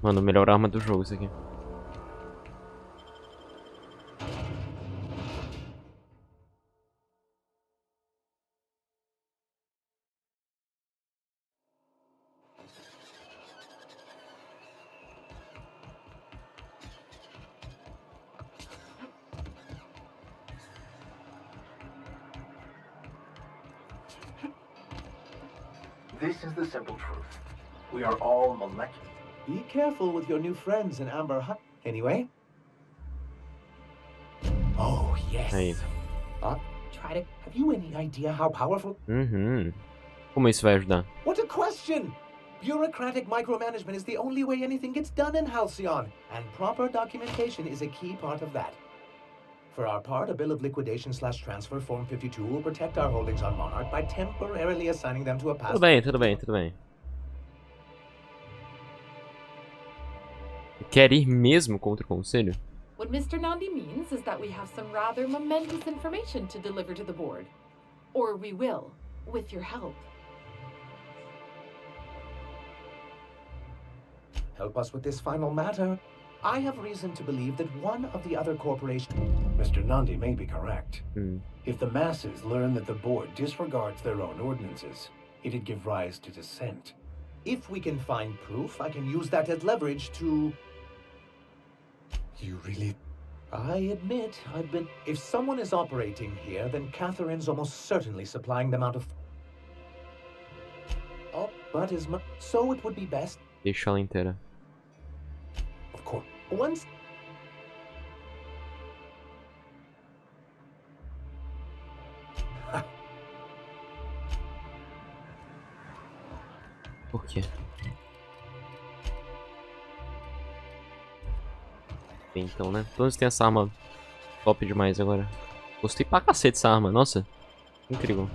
Mano, melhor arma do jogo isso aqui. This is the simple truth. We are all molecular. Be careful with your new friends in Amber Hut. Anyway. Oh, yes. Aí. Try to... Have you any idea how powerful... Como isso vai ajudar? What a question! Bureaucratic micromanagement is the only way anything gets done in Halcyon, and proper documentation is a key part of that. For our part, a bill of liquidation/transfer Form 52 will protect our holdings on Monarch by temporarily assigning them to a past... Tudo bem, tudo bem, tudo bem. Quer ir mesmo contra o conselho? What Mr. Nandi means is that we have some rather momentous information to deliver to the board. Or we will, with your help. Help us with this final matter. I have reason to believe that one of the other corporations... Mr. Nandi may be correct. If the masses learn that the board disregards their own ordinances, it'd give rise to dissent. If we can find proof, I can use that as leverage to... You really... I admit, I've been... If someone is operating here, then Catherine's almost certainly supplying them out of... Oh, but as much... So it would be best... Deixa ela inteira. Of course. Once... Por quê? Bem, então, né? Todos têm essa arma top demais agora. Gostei pra cacete dessa arma, nossa. Incrível.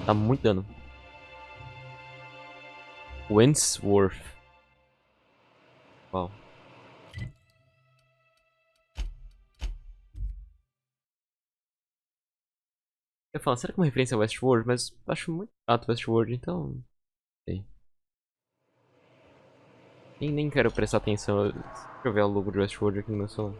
Dá muito dano. Wentworth. Uau. Eu ia falar, será que é uma referência a Westworld? Mas acho muito chato Westworld, então... Sei. Nem quero prestar atenção. Deixa eu ver o logo de Westworld aqui no meu celular.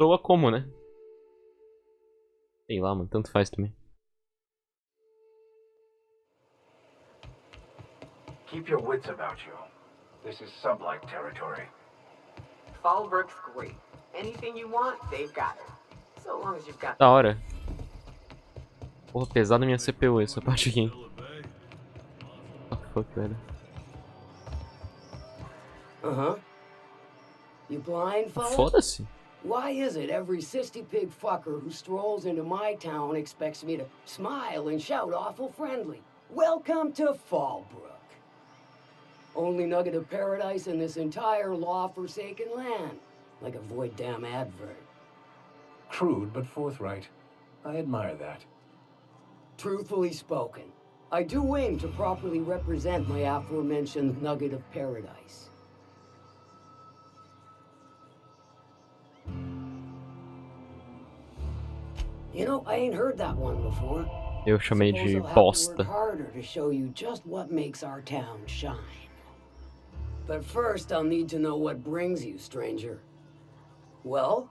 Soa como, né? Sei lá, mano, tanto faz também. Keep your wits about you. This is sub-like territory. Fallbrook's great. Anything you want, they've got it. So long as you've got... Da hora. Porra, pesado na minha CPU essa parte aqui. Oh, fuck, velho. You blind, fella? Foda-se. Why is it every sissy pig fucker who strolls into my town expects me to smile and shout awful friendly? Welcome to Fallbrook. Only nugget of paradise in this entire law-forsaken land. Like a void damn advert. Crude but forthright. I admire that. Truthfully spoken, I do aim to properly represent my aforementioned nugget of paradise. You know, I ain't heard that one before. Eu chamei Suppose de I'll have to bosta. work harder to show you just what makes our town shine. But first, I'll need to know what brings you, stranger. Well,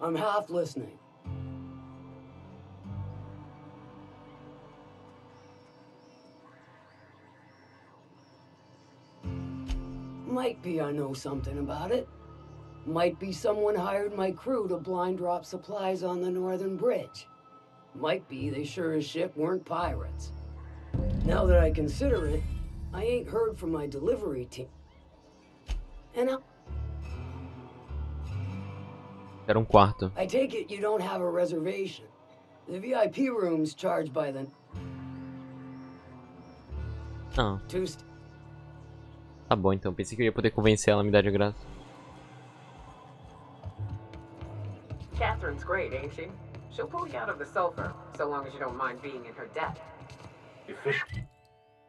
I'm half listening. Might be I know something about it. Might be someone hired my crew to blind drop supplies on the northern bridge. Might be they sure as shit weren't pirates. Now that I consider it, I ain't heard from my delivery team. And Era quarto. I take it you don't have a reservation. The VIP room's charged by the... Não. Two Tá bom, então. Pensei que eu ia poder convencer ela a me dar de graça. Catherine's great, ain't she? She'll pull you out of the sulfur, so long as you don't mind being in her debt.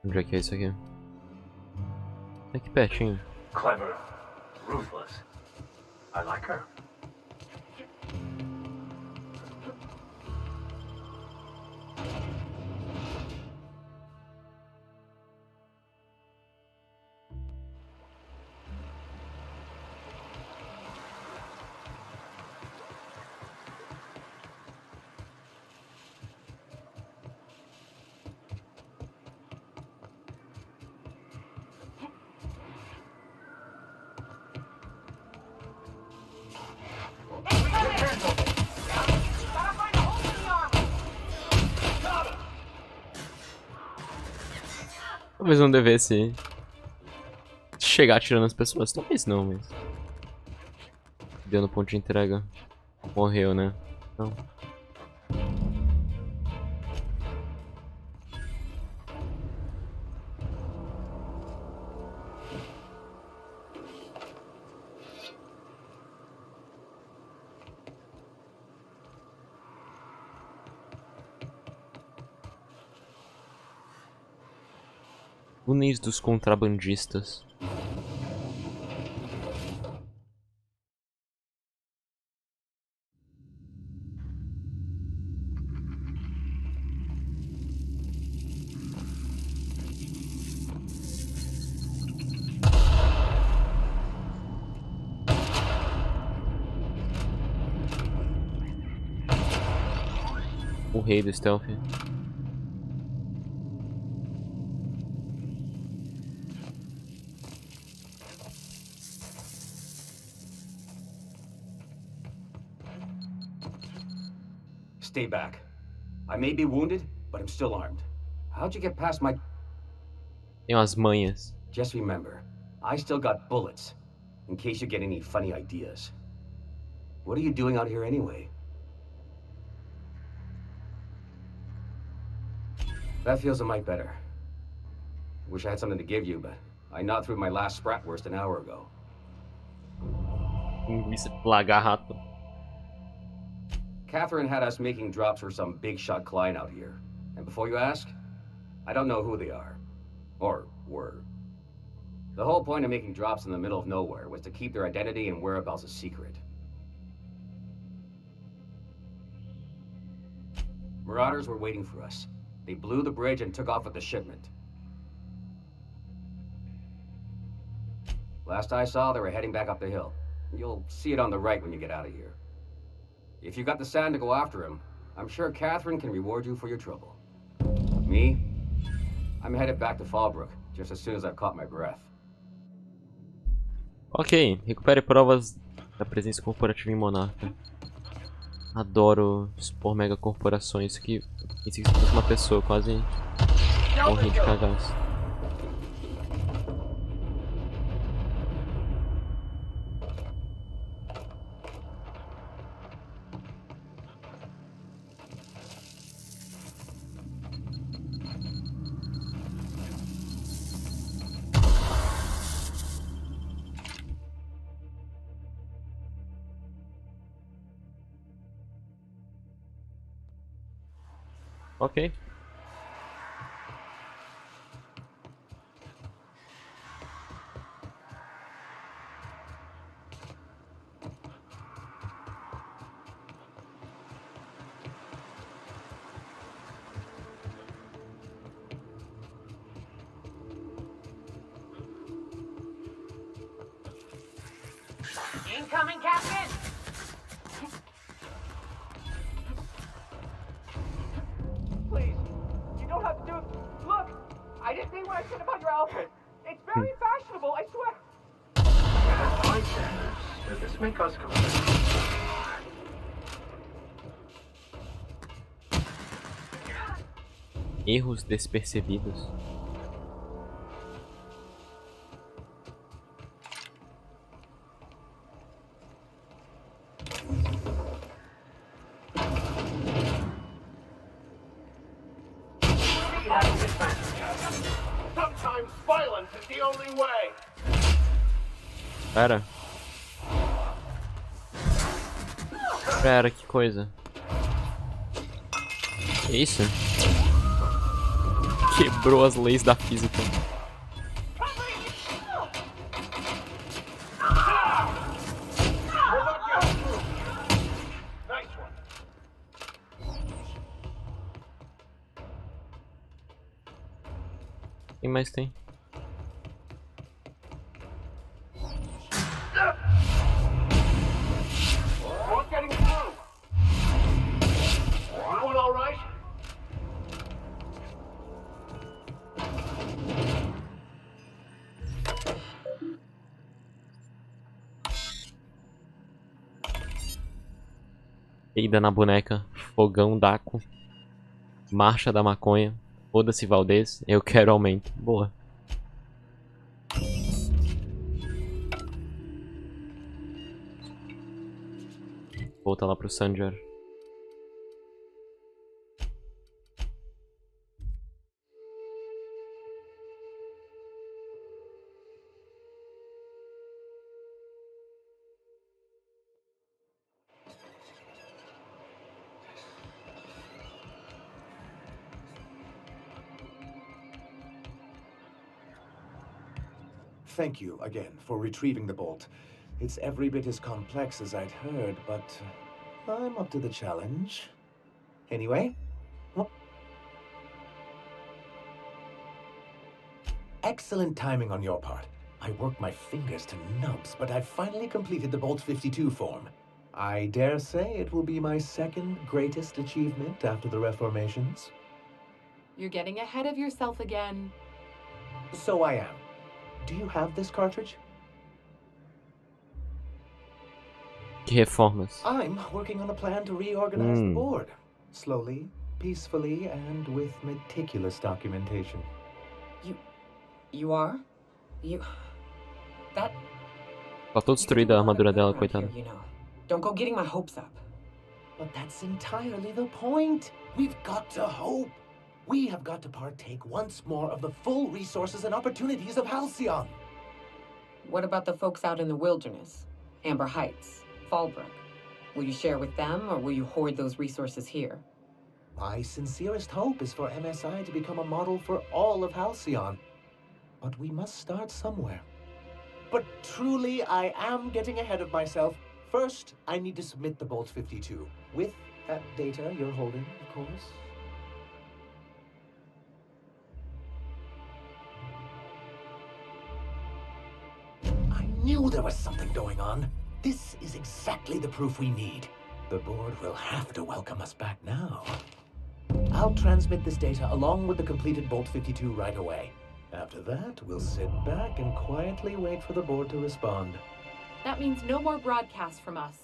Onde é que é isso aqui? É aqui pertinho. Clever, ruthless. I like her. Talvez não devesse chegar atirando as pessoas. Talvez não, mas... Deu no ponto de entrega. Morreu, né? Então... Túneis dos contrabandistas. O rei do stealth. Stay back. I may be wounded, but I'm still armed. How'd you get past my... Tem umas manhas. Just remember, I still got bullets, in case you get any funny ideas. What are you doing out here anyway? That feels a mite better. Wish I had something to give you, but I gnawed through my last Spratwurst an hour ago. Linguiça de lagarto. Catherine had us making drops for some big shot client out here. And before you ask, I don't know who they are. Or were. The whole point of making drops in the middle of nowhere was to keep their identity and whereabouts a secret. Marauders were waiting for us. They blew the bridge and took off with the shipment. Last I saw, they were heading back up the hill. You'll see it on the right when you get out of here. If you got the sand to go after him, I'm sure Catherine can reward you for your trouble. Me? I'm headed back to Fallbrook, just as soon as I've caught my breath. Ok, recupere provas da presença corporativa em Monarca. Adoro expor mega corporações. Isso aqui, pensei que fosse uma pessoa, quase morri de cagaço. Ok. Incoming, Captain! Please, you don't have to do it. Look, I didn't mean what I said about your outfit. It's very fashionable, I swear. By standards, does this make us competitive? Erros despercebidos. Sometimes violence is the only way. Pera. Pera, que coisa. Que isso? Quebrou as leis da física. Quem mais tem? What's getting through? Everyone all right? Peida na boneca. Fogão Daco. Marcha da maconha. Foda-se Valdez. Eu quero aumento. Boa. Volta lá pro Sanjar. Thank you again for retrieving the bolt. It's every bit as complex as I'd heard, but I'm up to the challenge. Anyway, excellent timing on your part. I worked my fingers to nubs, but I've finally completed the Bolt 52 form. I dare say it will be my second greatest achievement after the Reformations. You're getting ahead of yourself again. So I am. Do you have this cartridge? Que reformas? I'm working on a plan to reorganize the board. Slowly, peacefully, and with meticulous documentation. You are? That... Faltou destruir a armadura dela, coitada. You know. Don't go getting my hopes up. But that's entirely the point. We've got to hope. We have got to partake once more of the full resources and opportunities of Halcyon. What about the folks out in the wilderness? Amber Heights, Fallbrook. Will you share with them, or will you hoard those resources here? My sincerest hope is for MSI to become a model for all of Halcyon. But we must start somewhere. But truly, I am getting ahead of myself. First, I need to submit the Bolt 52. With that data you're holding, of course. I knew there was something going on. This is exactly the proof we need. The board will have to welcome us back now. I'll transmit this data along with the completed Bolt 52 right away. After that, we'll sit back and quietly wait for the board to respond. That means no more broadcasts from us.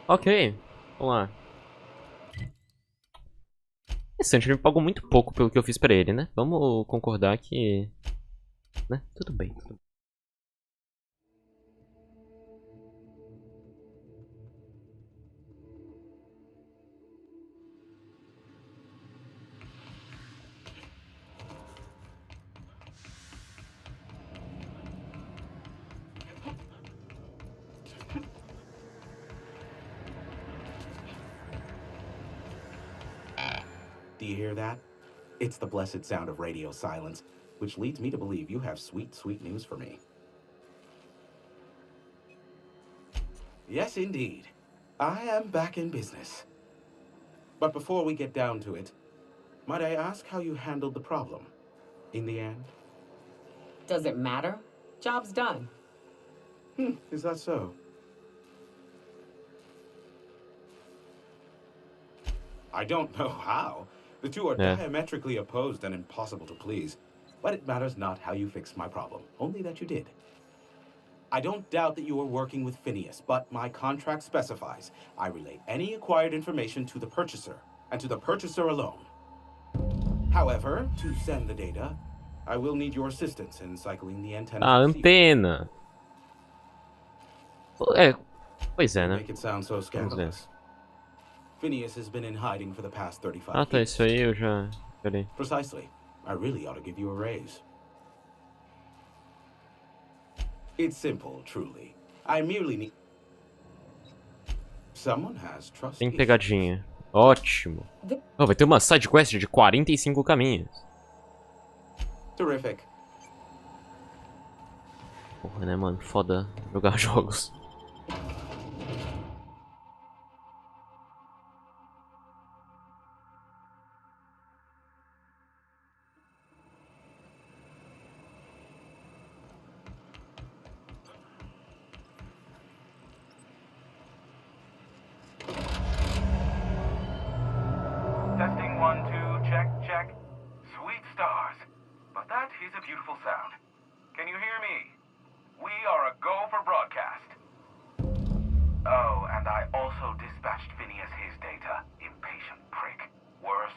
Ok, vamos lá. Interessante, ele me pagou muito pouco pelo que eu fiz pra ele, né? Vamos concordar que... né? Tudo bem, tudo bem. Do you hear that? It's the blessed sound of radio silence, which leads me to believe you have sweet, sweet news for me. Yes, indeed. I am back in business. But before we get down to it, might I ask how you handled the problem in the end? Does it matter? Job's done. Is that so? I don't know how. The two are diametrically opposed and impossible to please. But it matters not how you fixed my problem, only that you did. I don't doubt that you are working with Phineas, but my contract specifies I relay any acquired information to the purchaser, and to the purchaser alone. However, to send the data, I will need your assistance in cycling the antenna. Ah, antena. É, pois é, né? Make it sound so scandalous. Phineas has been in hiding for the past 35 Ah, tá, years. isso aí eu já... Peraí. Precisely. I really ought to give you a raise. It's simple, truly. I merely need... Someone has trust Tem issues. pegadinha. Ótimo. Oh, vai ter uma side quest de 45 caminhos. Terrific. Porra, né, mano? Foda jogar jogos. Testing 1, 2, check, check. Sweet stars. But that is a beautiful sound. Can you hear me? We are a go for broadcast. Oh, and I also dispatched Phineas his data. Impatient prick. Worse,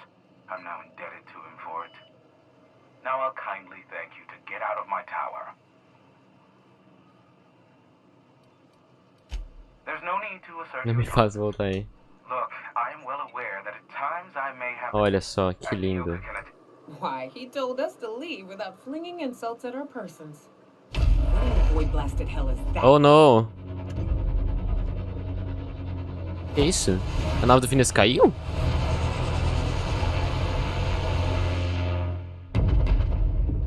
I'm now indebted to him for it. Now I'll kindly thank you to get out of my tower. There's no need to assert Não me faz voltar aí. Look, I am well aware that at times I may have... Olha só, que lindo. Why, he told us to leave without flinging insults at our persons. What in the void blasted hell is that? Oh, não. Que isso? A nave do Phineas caiu?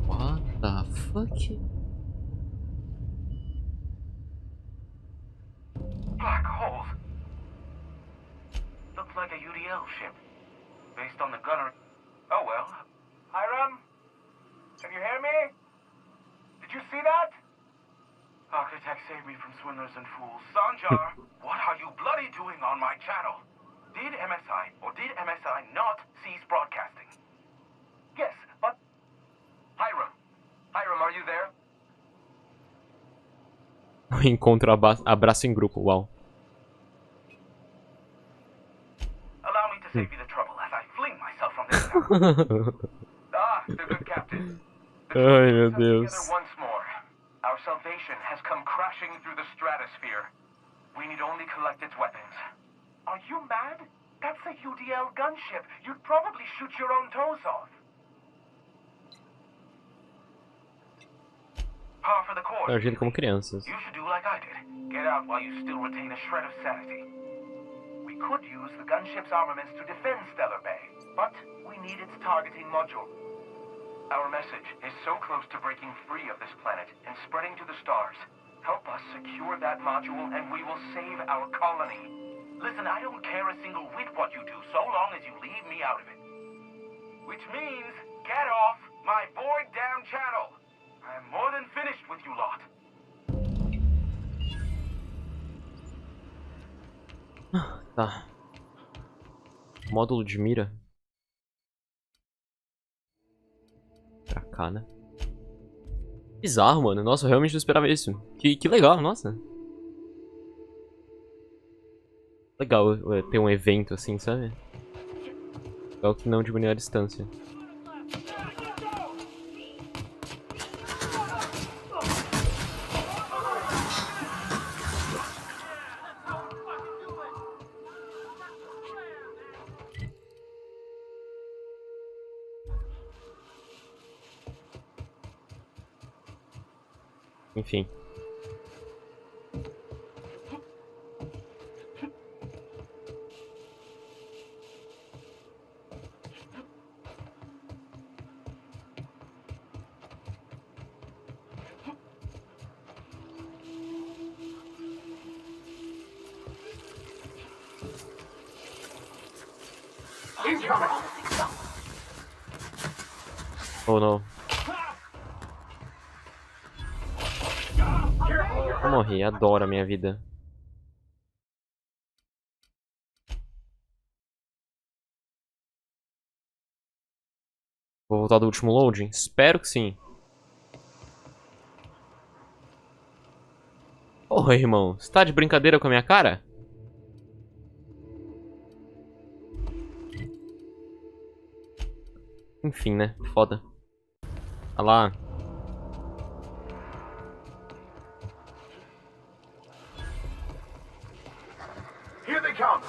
What the fuck? Black holes. Looks like a UDL ship. Based on the gunner... Oh well. Hiram? Can you hear me? Did you see that? Architect saved me from swindlers and fools. Sanjar, what are you bloody doing on my channel? Did MSI or did MSI not cease broadcasting? Yes, but... Hiram. Hiram, are you there? Encontro abraço em grupo, uau. Allow me to save you the trouble as I fling myself from this tower. The good captain. Ai, meu Deus. Together once more. Our salvation has come crashing through the stratosphere. We need only collect its weapons. Are you mad? That's a UDL gunship. You'd probably shoot your own toes off. Par for the course. Eu agindo como crianças. You should do like I did. Get out while you still retain a shred of sanity. We could use the gunship's armaments to defend Stellar Bay, but we need its targeting module. Our message is so close to breaking free of this planet and spreading to the stars. Help us secure that module and we will save our colony. Listen, I don't care a single whit what you do, so long as you leave me out of it. Which means, get off my void-damn channel. I am more than finished with you lot. Tá. Módulo de mira. Pra cá, né? Bizarro, mano. Nossa, eu realmente não esperava isso. Que legal, nossa. Legal ter um evento assim, sabe? Legal que não diminuir a distância. Enfim. Oh, não. Eu morri, adoro a minha vida. Vou voltar do último loading? Espero que sim. Porra, irmão. Você tá de brincadeira com a minha cara? Enfim, né? Foda. Olha lá. Here they come.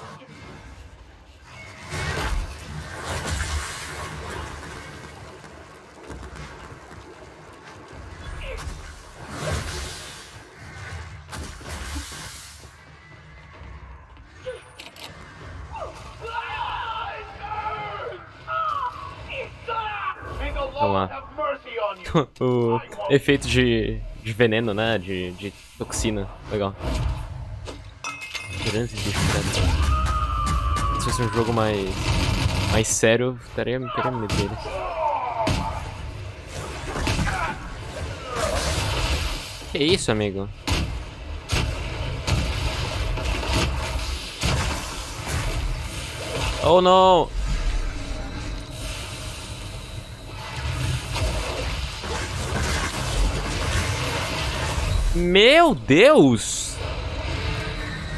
Vamos lá. O efeito de veneno, né? De toxina. Legal. Tirando esses bichos, cara. Se fosse um jogo mais sério, teria medo deles. Que isso, amigo? Oh, não! Meu Deus!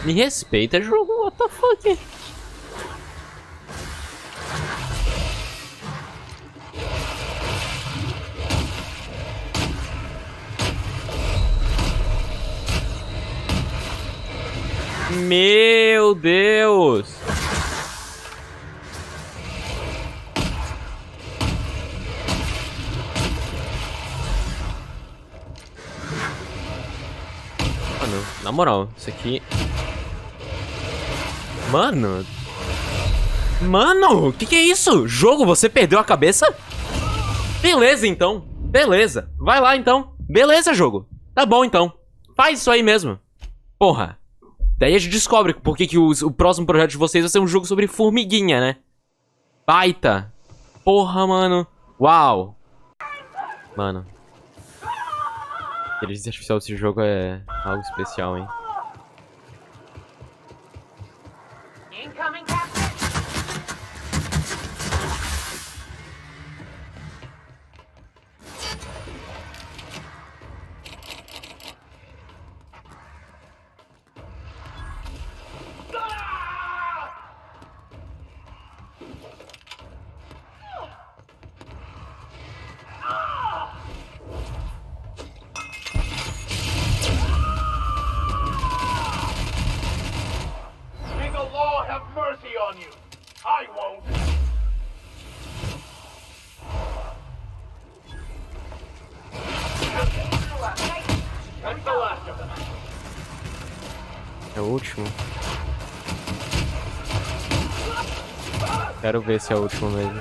Me respeita, jogo. What the fuck? Meu Deus! Mano, na moral, isso aqui... Mano! Mano, que é isso? Jogo, você perdeu a cabeça? Beleza, então. Beleza. Vai lá, então. Beleza, jogo. Tá bom, então. Faz isso aí mesmo. Porra. Daí a gente descobre por que o próximo projeto de vocês vai ser um jogo sobre formiguinha, né? Baita. Porra, mano. Uau. Mano. A inteligência artificial desse jogo é algo especial, hein? Incoming, Captain. May the law have mercy on you. I won't. That's the last of them. É o último. Quero ver se é o último mesmo.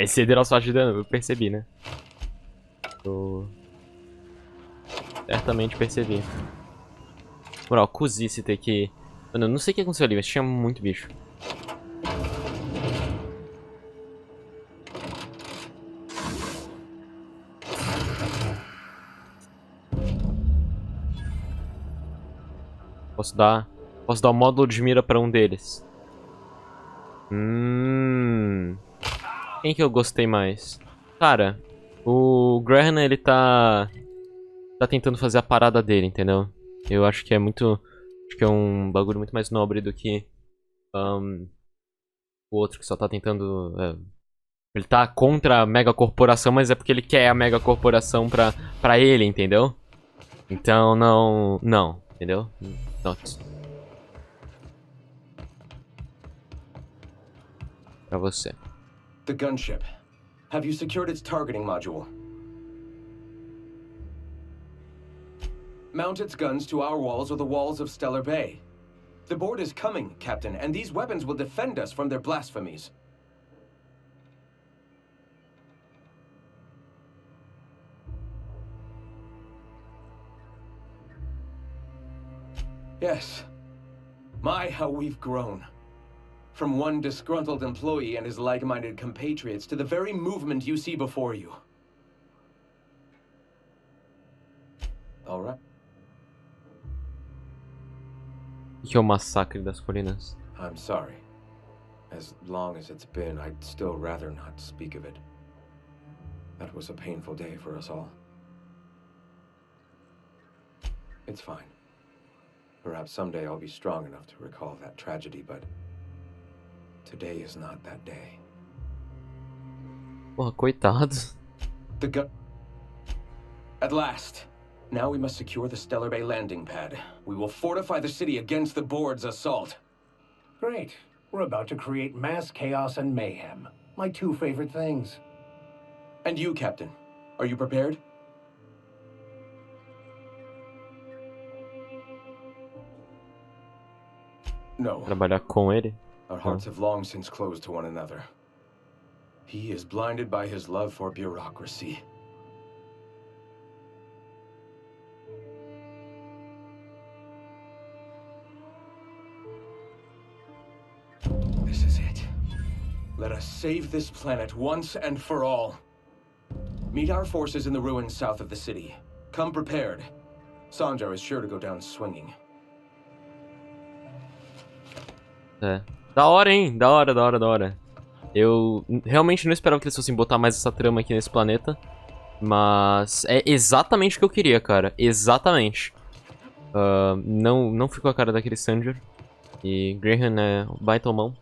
Excederam a sorte de dano, eu percebi, né? Eu... certamente percebi. Moral, cozice ter que... Mano, eu não sei o que aconteceu ali, mas tinha muito bicho. Posso dar o módulo de mira pra um deles. Quem que eu gostei mais? Cara, o Graham, ele tá tentando fazer a parada dele, entendeu? Eu acho que é muito... Acho que é um bagulho muito mais nobre do que o outro que só tá tentando... ele tá contra a mega corporação, mas é porque ele quer a mega corporação pra ele, entendeu? Então não, entendeu? Not. Pra você. The gunship. Have you secured its targeting module? mount its guns to our walls or the walls of Stellar Bay. The board is coming, Captain, and these weapons will defend us from their blasphemies. Yes. My, how we've grown. From one disgruntled employee and his like-minded compatriots to the very movement you see before you. All right. Que é o massacre das colinas. I'm sorry. As long as it's been, I'd still rather not speak of it. That was a painful day for us all. It's fine. Perhaps someday I'll be strong enough to recall that tragedy, but today is not that day. Porra, coitado. At last. Now we must secure the Stellar Bay landing pad. We will fortify the city against the board's assault. Great. We're about to create mass chaos and mayhem. My two favorite things. And you, Captain, are you prepared? No. Trabalhar com ele? Our hearts have long since closed to one another. He is blinded by his love for bureaucracy. This is it. Let us save this planet once and for all. Meet our forces in the ruins south of the city. Come prepared. Sanjar is sure to go down swinging. É. Da hora, hein? Da hora, da hora, da hora. Eu realmente não esperava que eles fossem botar mais essa trama aqui nesse planeta. Mas é exatamente o que eu queria, cara. Exatamente. Não ficou a cara daquele Sanjar. E Graham é um baita mão.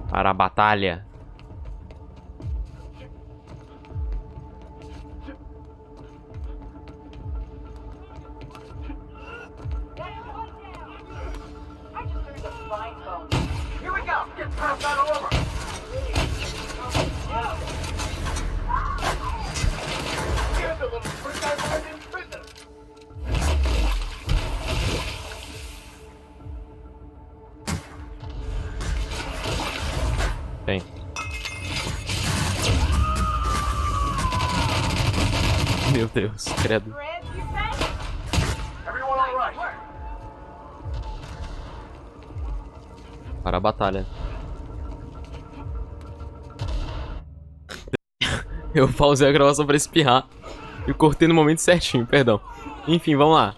Para a batalha. Here we go! Get passed that over! Here's a little freak I find in business! Bem. Meu Deus, credo. Everyone all right? Para a batalha. Eu pausei a gravação pra espirrar. E cortei no momento certinho, perdão. Enfim, vamos lá.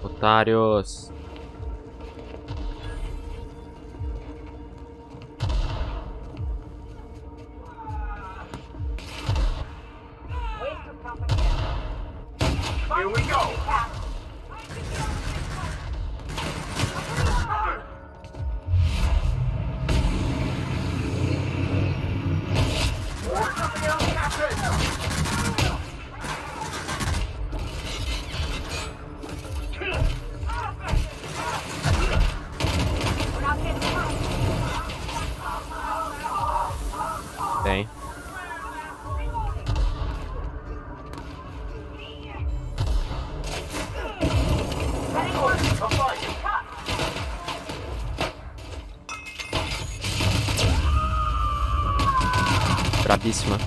Otários. Here we go! Bem. Brabíssima.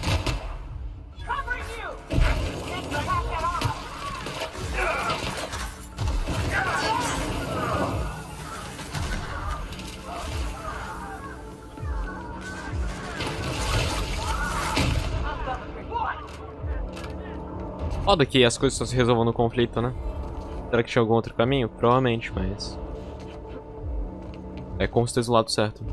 Foda que as coisas só se resolvam no conflito, né? Será que tinha algum outro caminho? Provavelmente, mas... é com certeza o lado certo.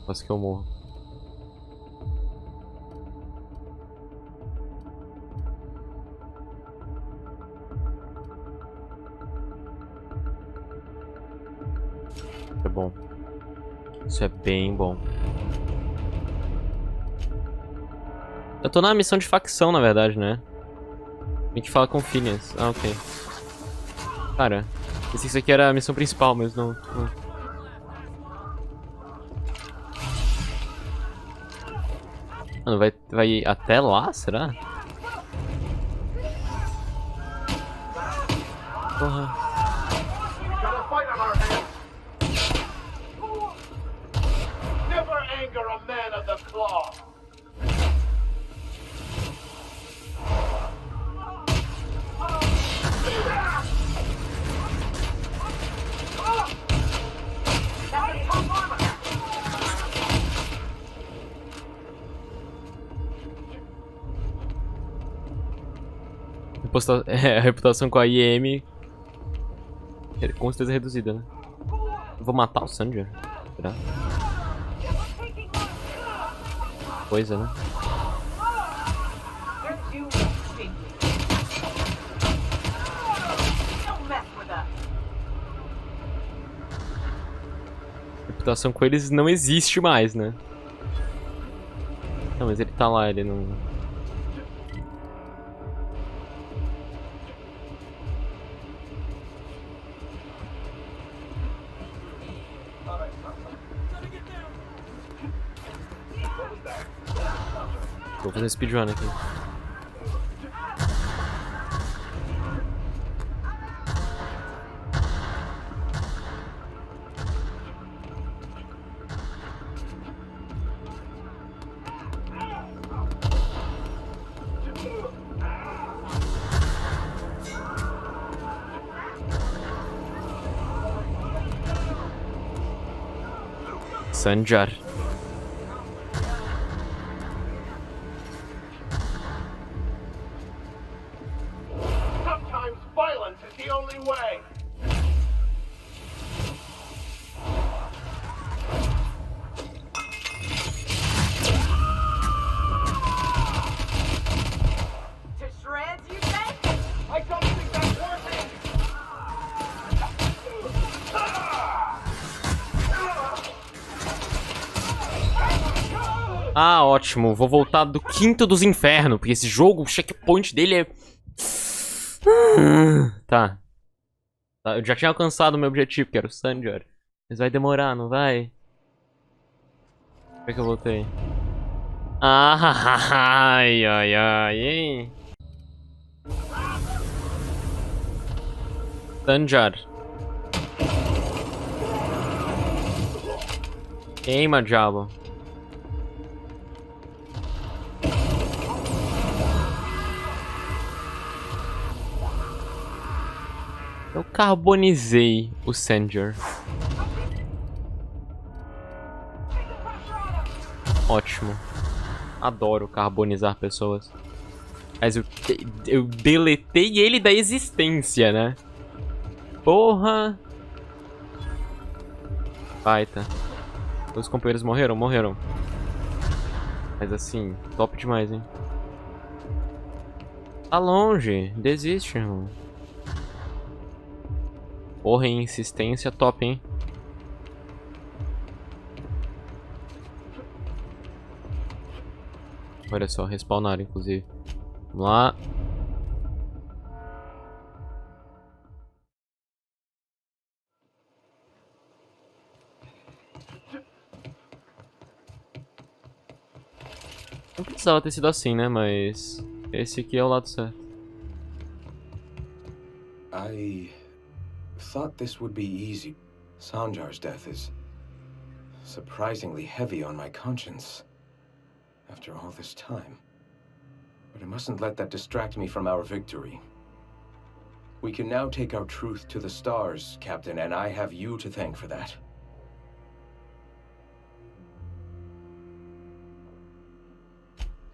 Quase que eu morro. É bom. Isso é bem bom. Eu tô na missão de facção, na verdade, né? Tem que falar com o Phineas. Ah, ok. Cara, pensei que isso aqui era a missão principal, mas não... Mano, vai até lá, será? Porra. Never anger a man of the claw. A reputação com a IM com certeza reduzida, né? Eu vou matar o Sanjar? Será? Coisa, né? A reputação com eles não existe mais, né? Não, mas ele tá lá, ele não... Vou fazer speedrun aqui. Sanjar. Sometimes violence is the only way. To shreds, you say? I don't think that's working. Ah, ótimo. Vou voltar do quinto dos infernos, porque esse jogo, o checkpoint dele é... Tá. Eu já tinha alcançado o meu objetivo, que era o Sanjar. Mas vai demorar, não vai? Por que eu voltei? Ah, ai, ai, ai, hein? Sanjar. Queima, diabo. Eu carbonizei o Sanjar. Ótimo. Adoro carbonizar pessoas. Mas eu deletei ele da existência, né? Porra. Baita. Os companheiros morreram? Morreram. Mas assim, top demais, hein? Tá longe. Desiste, irmão. Porra, em insistência top, hein? Olha só, respawnaram, inclusive. Vamos lá. Não precisava ter sido assim, né? Mas... esse aqui é o lado certo. I thought this would be easy. Sanjar's death is surprisingly heavy on my conscience after all this time. But I mustn't let that distract me from our victory. We can now take our truth to the stars, Captain, and I have you to thank for that.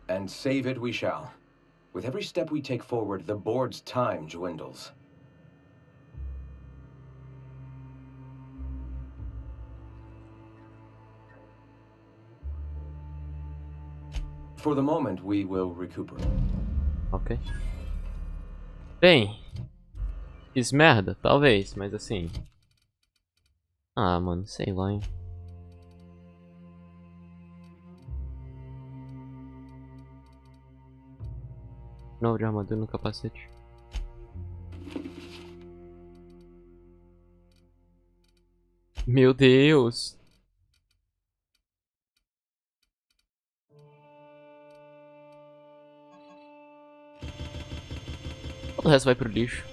And save it we shall. With every step we take forward, the board's time dwindles. For the moment, we will recuperate. Ok. Bem. Fiz merda? Talvez, mas assim... Ah, mano, sei lá, hein. Novo de armadura no capacete. Meu Deus! Todo o resto vai pro lixo.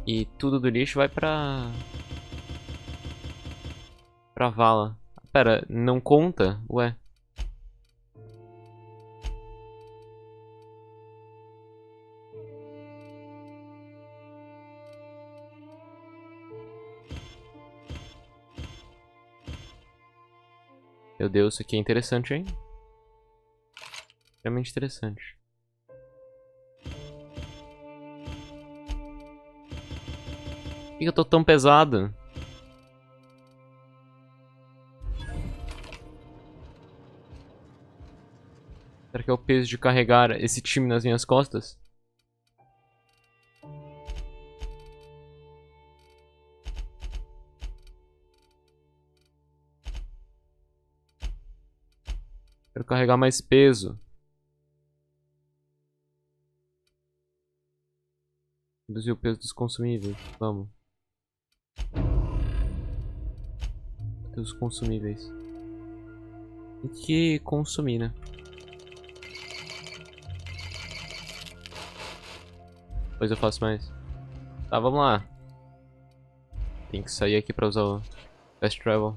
E tudo do lixo vai pra vala. Pera, não conta? Ué. Meu Deus, isso aqui é interessante, hein? Realmente interessante. Por que eu tô tão pesado? Será que é o peso de carregar esse time nas minhas costas? Quero carregar mais peso. Reduzir o peso dos consumíveis. Vamos. Dos consumíveis. Tem que consumir, né? Depois eu faço mais. Tá, vamos lá. Tem que sair aqui pra usar o Fast Travel.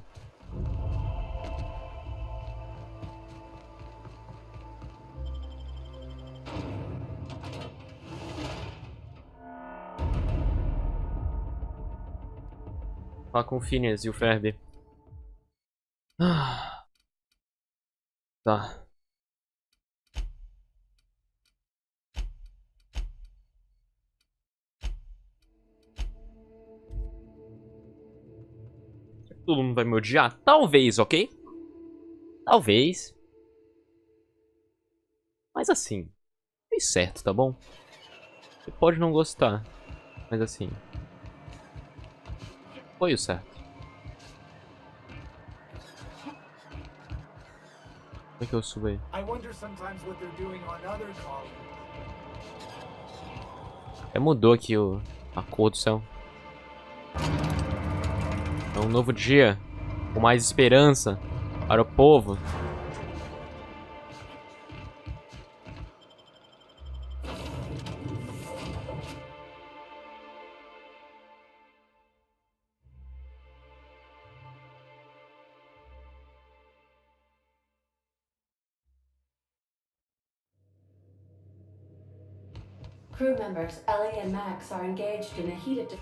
Falar com o Phineas e o Ferb. Tá. Todo mundo vai me odiar? Talvez, ok? Talvez. Mas assim, fez certo, tá bom? Você pode não gostar, mas assim, foi o certo. Como é que eu subo aí? Mudou aqui a cor do céu. É um novo dia, com mais esperança para o povo. Crew members Ellie and Max are engaged in a heated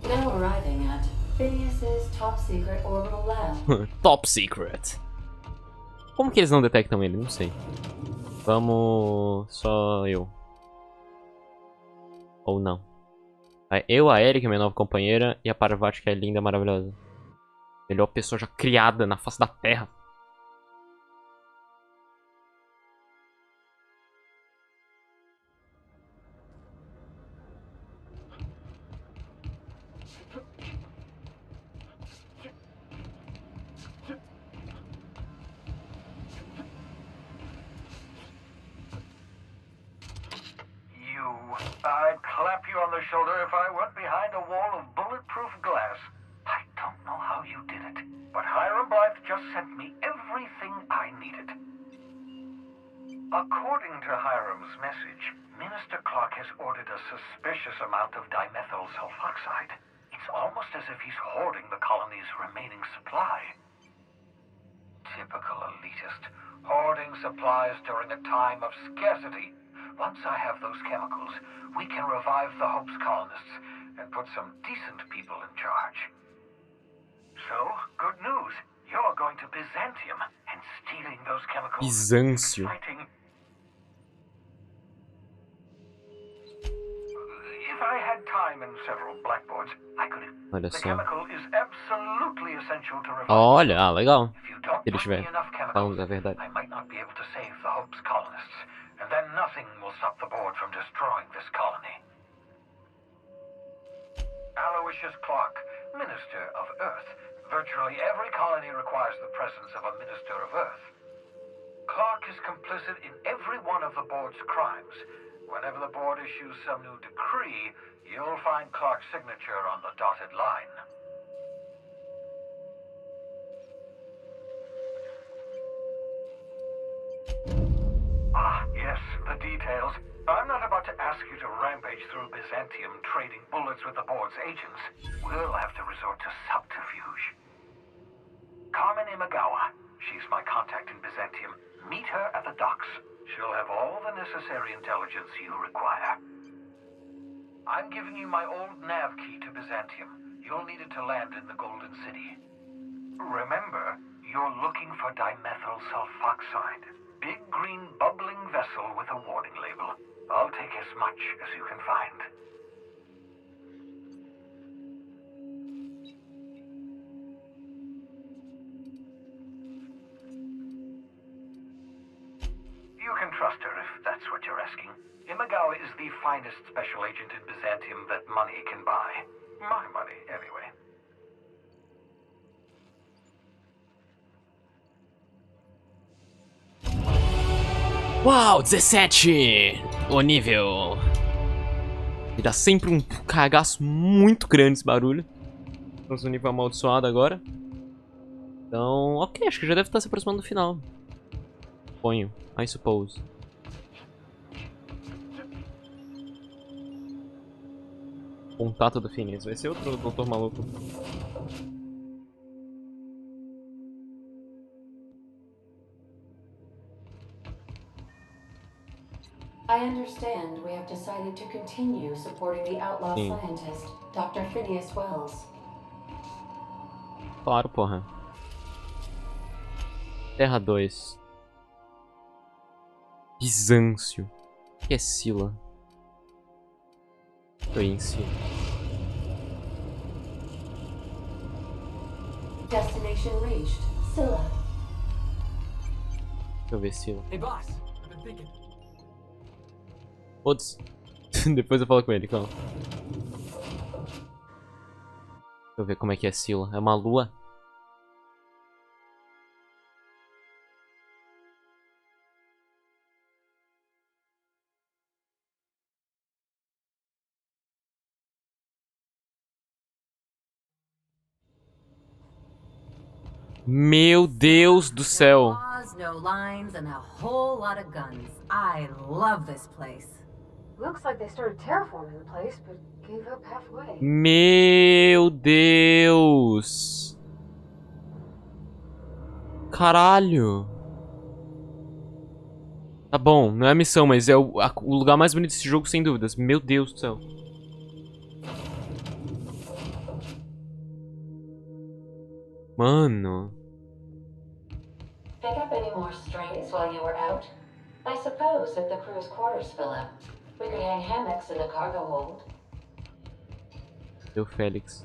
now arriving at Phineas's top secret orbital lab. Top secret. Como que eles não detectam ele? Não sei. Vamos... só eu. Ou não. Eu, a Erika, minha nova companheira, e a Parvati, que é linda, maravilhosa. Melhor pessoa já criada na face da Terra. I'd clap you on the shoulder if I went behind a wall of bulletproof glass. I don't know how you did it, but Hiram Blythe just sent me everything I needed. According to Hiram's message, Minister Clark has ordered a suspicious amount of dimethyl sulfoxide. It's almost as if he's hoarding the colony's remaining supply. Typical elitist, hoarding supplies during a time of scarcity. Once I have those chemicals, we can revive the Hope's colonists and put some decent people in charge. So, good news. You're going to Byzantium, and stealing those chemicals Bizâncio. is exciting. If I had time and several blackboards, I could... Olha The só. chemical is absolutely essential to revive. Olha, legal. If you don't Se ele bring me estiver enough falando chemicals, a verdade. I might not be able to save the Hope's colonists. stop the board from destroying this colony. Aloysius Clark, Minister of Earth. Virtually every colony requires the presence of a Minister of Earth. Clark is complicit in every one of the board's crimes. Whenever the board issues some new decree, you'll find Clark's signature on the dotted line. Ah, yes, the details. I'm not about to ask you to rampage through Byzantium trading bullets with the board's agents. We'll have to resort to subterfuge. Carmen Imagawa. She's my contact in Byzantium. Meet her at the docks. She'll have all the necessary intelligence you require. I'm giving you my old nav key to Byzantium. You'll need it to land in the Golden City. Remember, you're looking for dimethyl sulfoxide. Big green bubbling vessel with a warning label. I'll take as much as you can find. You can trust her if that's what you're asking. Imagawa is the finest special agent in Byzantium that money can buy. My money, anyway. Uau, 17! O nível. E dá sempre um cagaço muito grande esse barulho. Estamos no nível amaldiçoado agora. Então, ok, acho que já deve estar se aproximando do final. Ponho, I suppose. Contato do Phineas. Vai ser outro doutor maluco. I understand we have decided to continue supporting the outlaw scientist, Dr. Phineas Wells. Claro, porra. Terra 2. Bizâncio. O que é Sila? Tô em si. Destination reached. Scylla. Deixa eu ver Sila. Hey boss, I've been thinking. Foda-se. Depois eu falo com ele, calma. Deixa eu ver como é que é Sila. É uma lua? Meu Deus do céu. No lines and a whole lot of guns. I love this place. Looks like they started terraforming the place, but gave up halfway. Meu Deus. Caralho. Tá bom, não é a missão, mas é o lugar mais bonito desse jogo, sem dúvidas. Meu Deus do céu. Mano. Pick up any more strays while you were out? I suppose if the crew's quarters fill up, we could hang hammocks in the cargo hold. Deu Félix.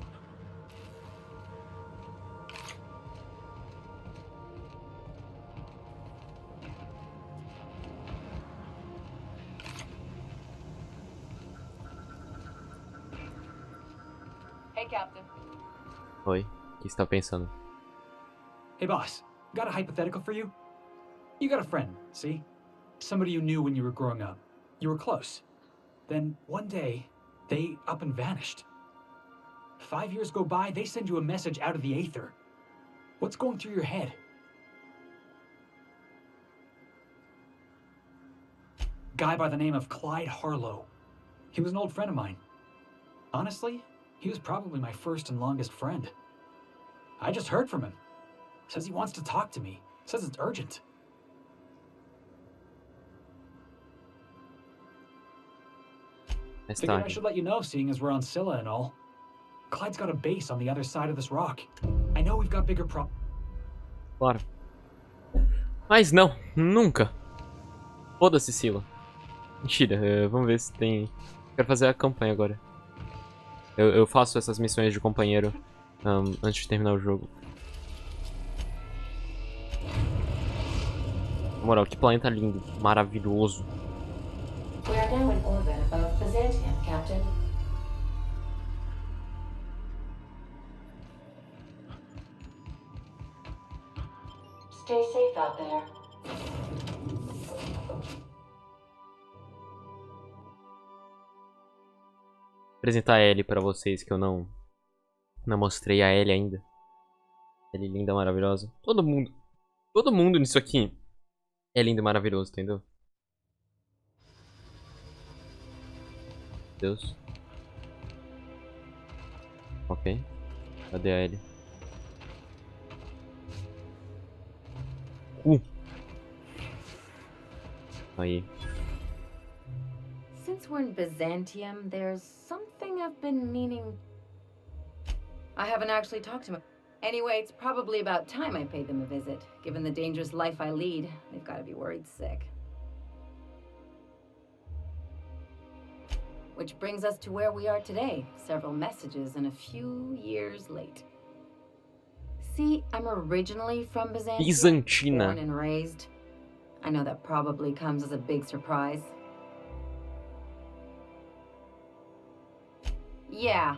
Hey, Captain. Oi, o que você tá pensando? Hey boss, got a hypothetical for you? You got a friend, see? Somebody you knew when you were growing up. You were close. Then one day, they up and vanished. 5 years go by, they send you a message out of the aether. What's going through your head? Guy by the name of Clyde Harlow. He was an old friend of mine. Honestly, he was probably my first and longest friend. I just heard from him. Says he wants to talk to me. Says it's urgent. Figured I should let you know, seeing as we're on Scylla and all. Clyde's got a base on the other side of this rock. I know we've got bigger Claro. Mas não, nunca. Foda-se, Scylla. Mentira, vamos ver se tem... Quero fazer a campanha agora. Eu faço essas missões de companheiro antes de terminar o jogo. Na moral, que planeta lindo, maravilhoso. We are now in orbit above Byzantium, Captain. Stay safe out there. Apresentar a Ellie pra vocês, que eu não mostrei a Ellie ainda. Ellie linda, maravilhosa. Todo mundo nisso aqui é lindo e maravilhoso, entendeu? Deus. Ok. Cadê a Ellie? Aí. Since we're in Byzantium, there's something I've been meaning. I haven't actually talked to him. Anyway, it's probably about time I paid them a visit. Given the dangerous life I lead, they've got to be worried sick. Which brings us to where we are today. Several messages and a few years late. See, I'm originally from Byzantium, born and raised. I know that probably comes as a big surprise. Yeah.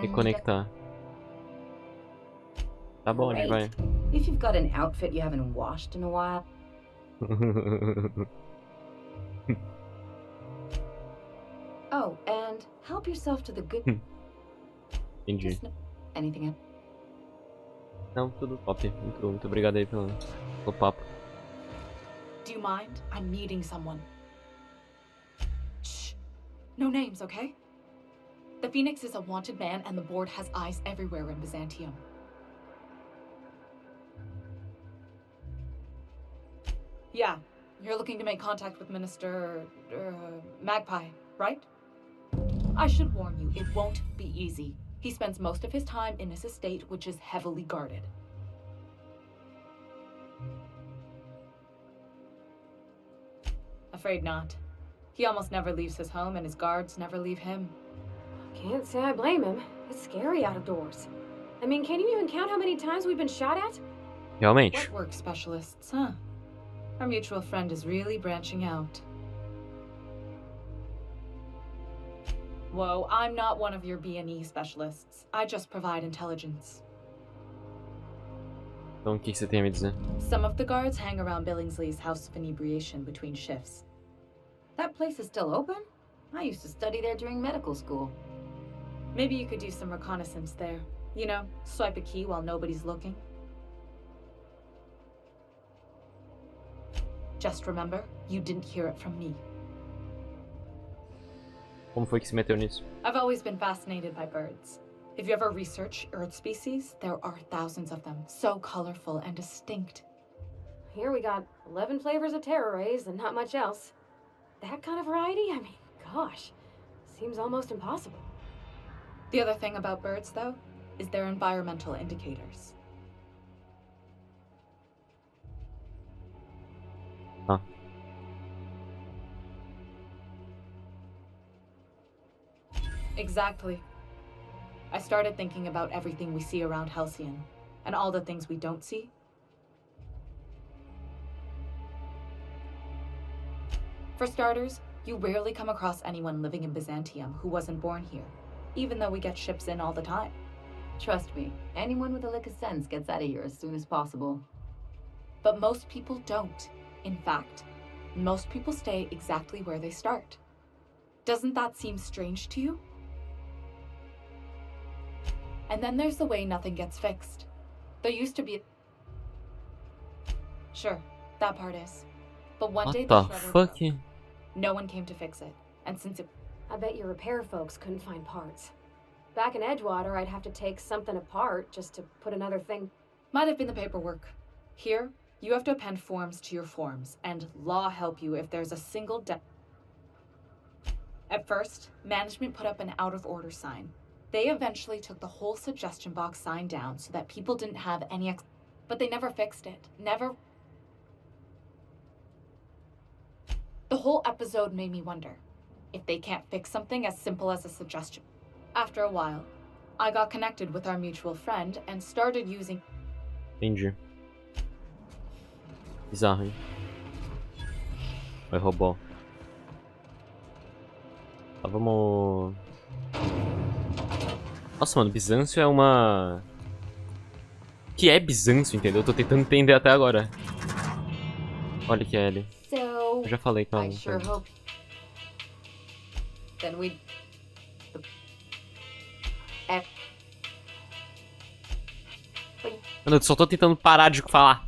Reconectar. Tá bom, a gente vai. If you've got an outfit you haven't washed in a while. Oh, and help yourself to the good. Entendi. Anything else? Não, tudo top. Muito obrigado aí pelo papo. Do you mind? I'm meeting someone. Shh. No names, okay? The Phoenix is a wanted man and the board has eyes everywhere in Byzantium. Yeah, you're looking to make contact with Minister... Magpie, right? I should warn you, it won't be easy. He spends most of his time in his estate, which is heavily guarded. Afraid not. He almost never leaves his home, and his guards never leave him. Can't say I blame him. It's scary out of doors. I mean, can you even count how many times we've been shot at? Realmente. What work specialists, huh? Our mutual friend is really branching out. Whoa, I'm not one of your B&E specialists. I just provide intelligence. Então, o que você tem a me dizer? Some of the guards hang around Billingsley's House of Inebriation between shifts. That place is still open? I used to study there during medical school. Maybe you could do some reconnaissance there. You know, swipe a key while nobody's looking. Just remember, you didn't hear it from me. Como foi que se meteu nisso? I've always been fascinated by birds. If you ever research Earth species, there are thousands of them, so colorful and distinct. Here we got 11 flavors of terror rays and not much else. That kind of variety? I mean, gosh, seems almost impossible. The other thing about birds, though, is their environmental indicators. Huh. Exactly. I started thinking about everything we see around Halcyon, and all the things we don't see. For starters, you rarely come across anyone living in Byzantium who wasn't born here, even though we get ships in all the time. Trust me, anyone with a lick of sense gets out of here as soon as possible. But most people don't. In fact, most people stay exactly where they start. Doesn't that seem strange to you? And then there's the way nothing gets fixed. There used to be... Sure, that part is. But one day the shredder broke. No one came to fix it. And since it... I bet your repair folks couldn't find parts. Back in Edgewater, I'd have to take something apart just to put another thing... Might have been the paperwork. Here, you have to append forms to your forms, and law help you if there's a single At first, management put up an out-of-order sign. They eventually took the whole suggestion box sign down so that people didn't have any but they never fixed it. Never. The whole episode made me wonder if they can't fix something as simple as a suggestion. After a while, I got connected with our mutual friend and started using... Entendi. Bizarro, hein? Vai, robô. Tá, vamos... Nossa, mano, Bizâncio é uma... O que é Bizâncio, entendeu? Eu tô tentando entender até agora. Olha que é ele. Eu já falei com ela. Mano, eu só tô tentando parar de falar.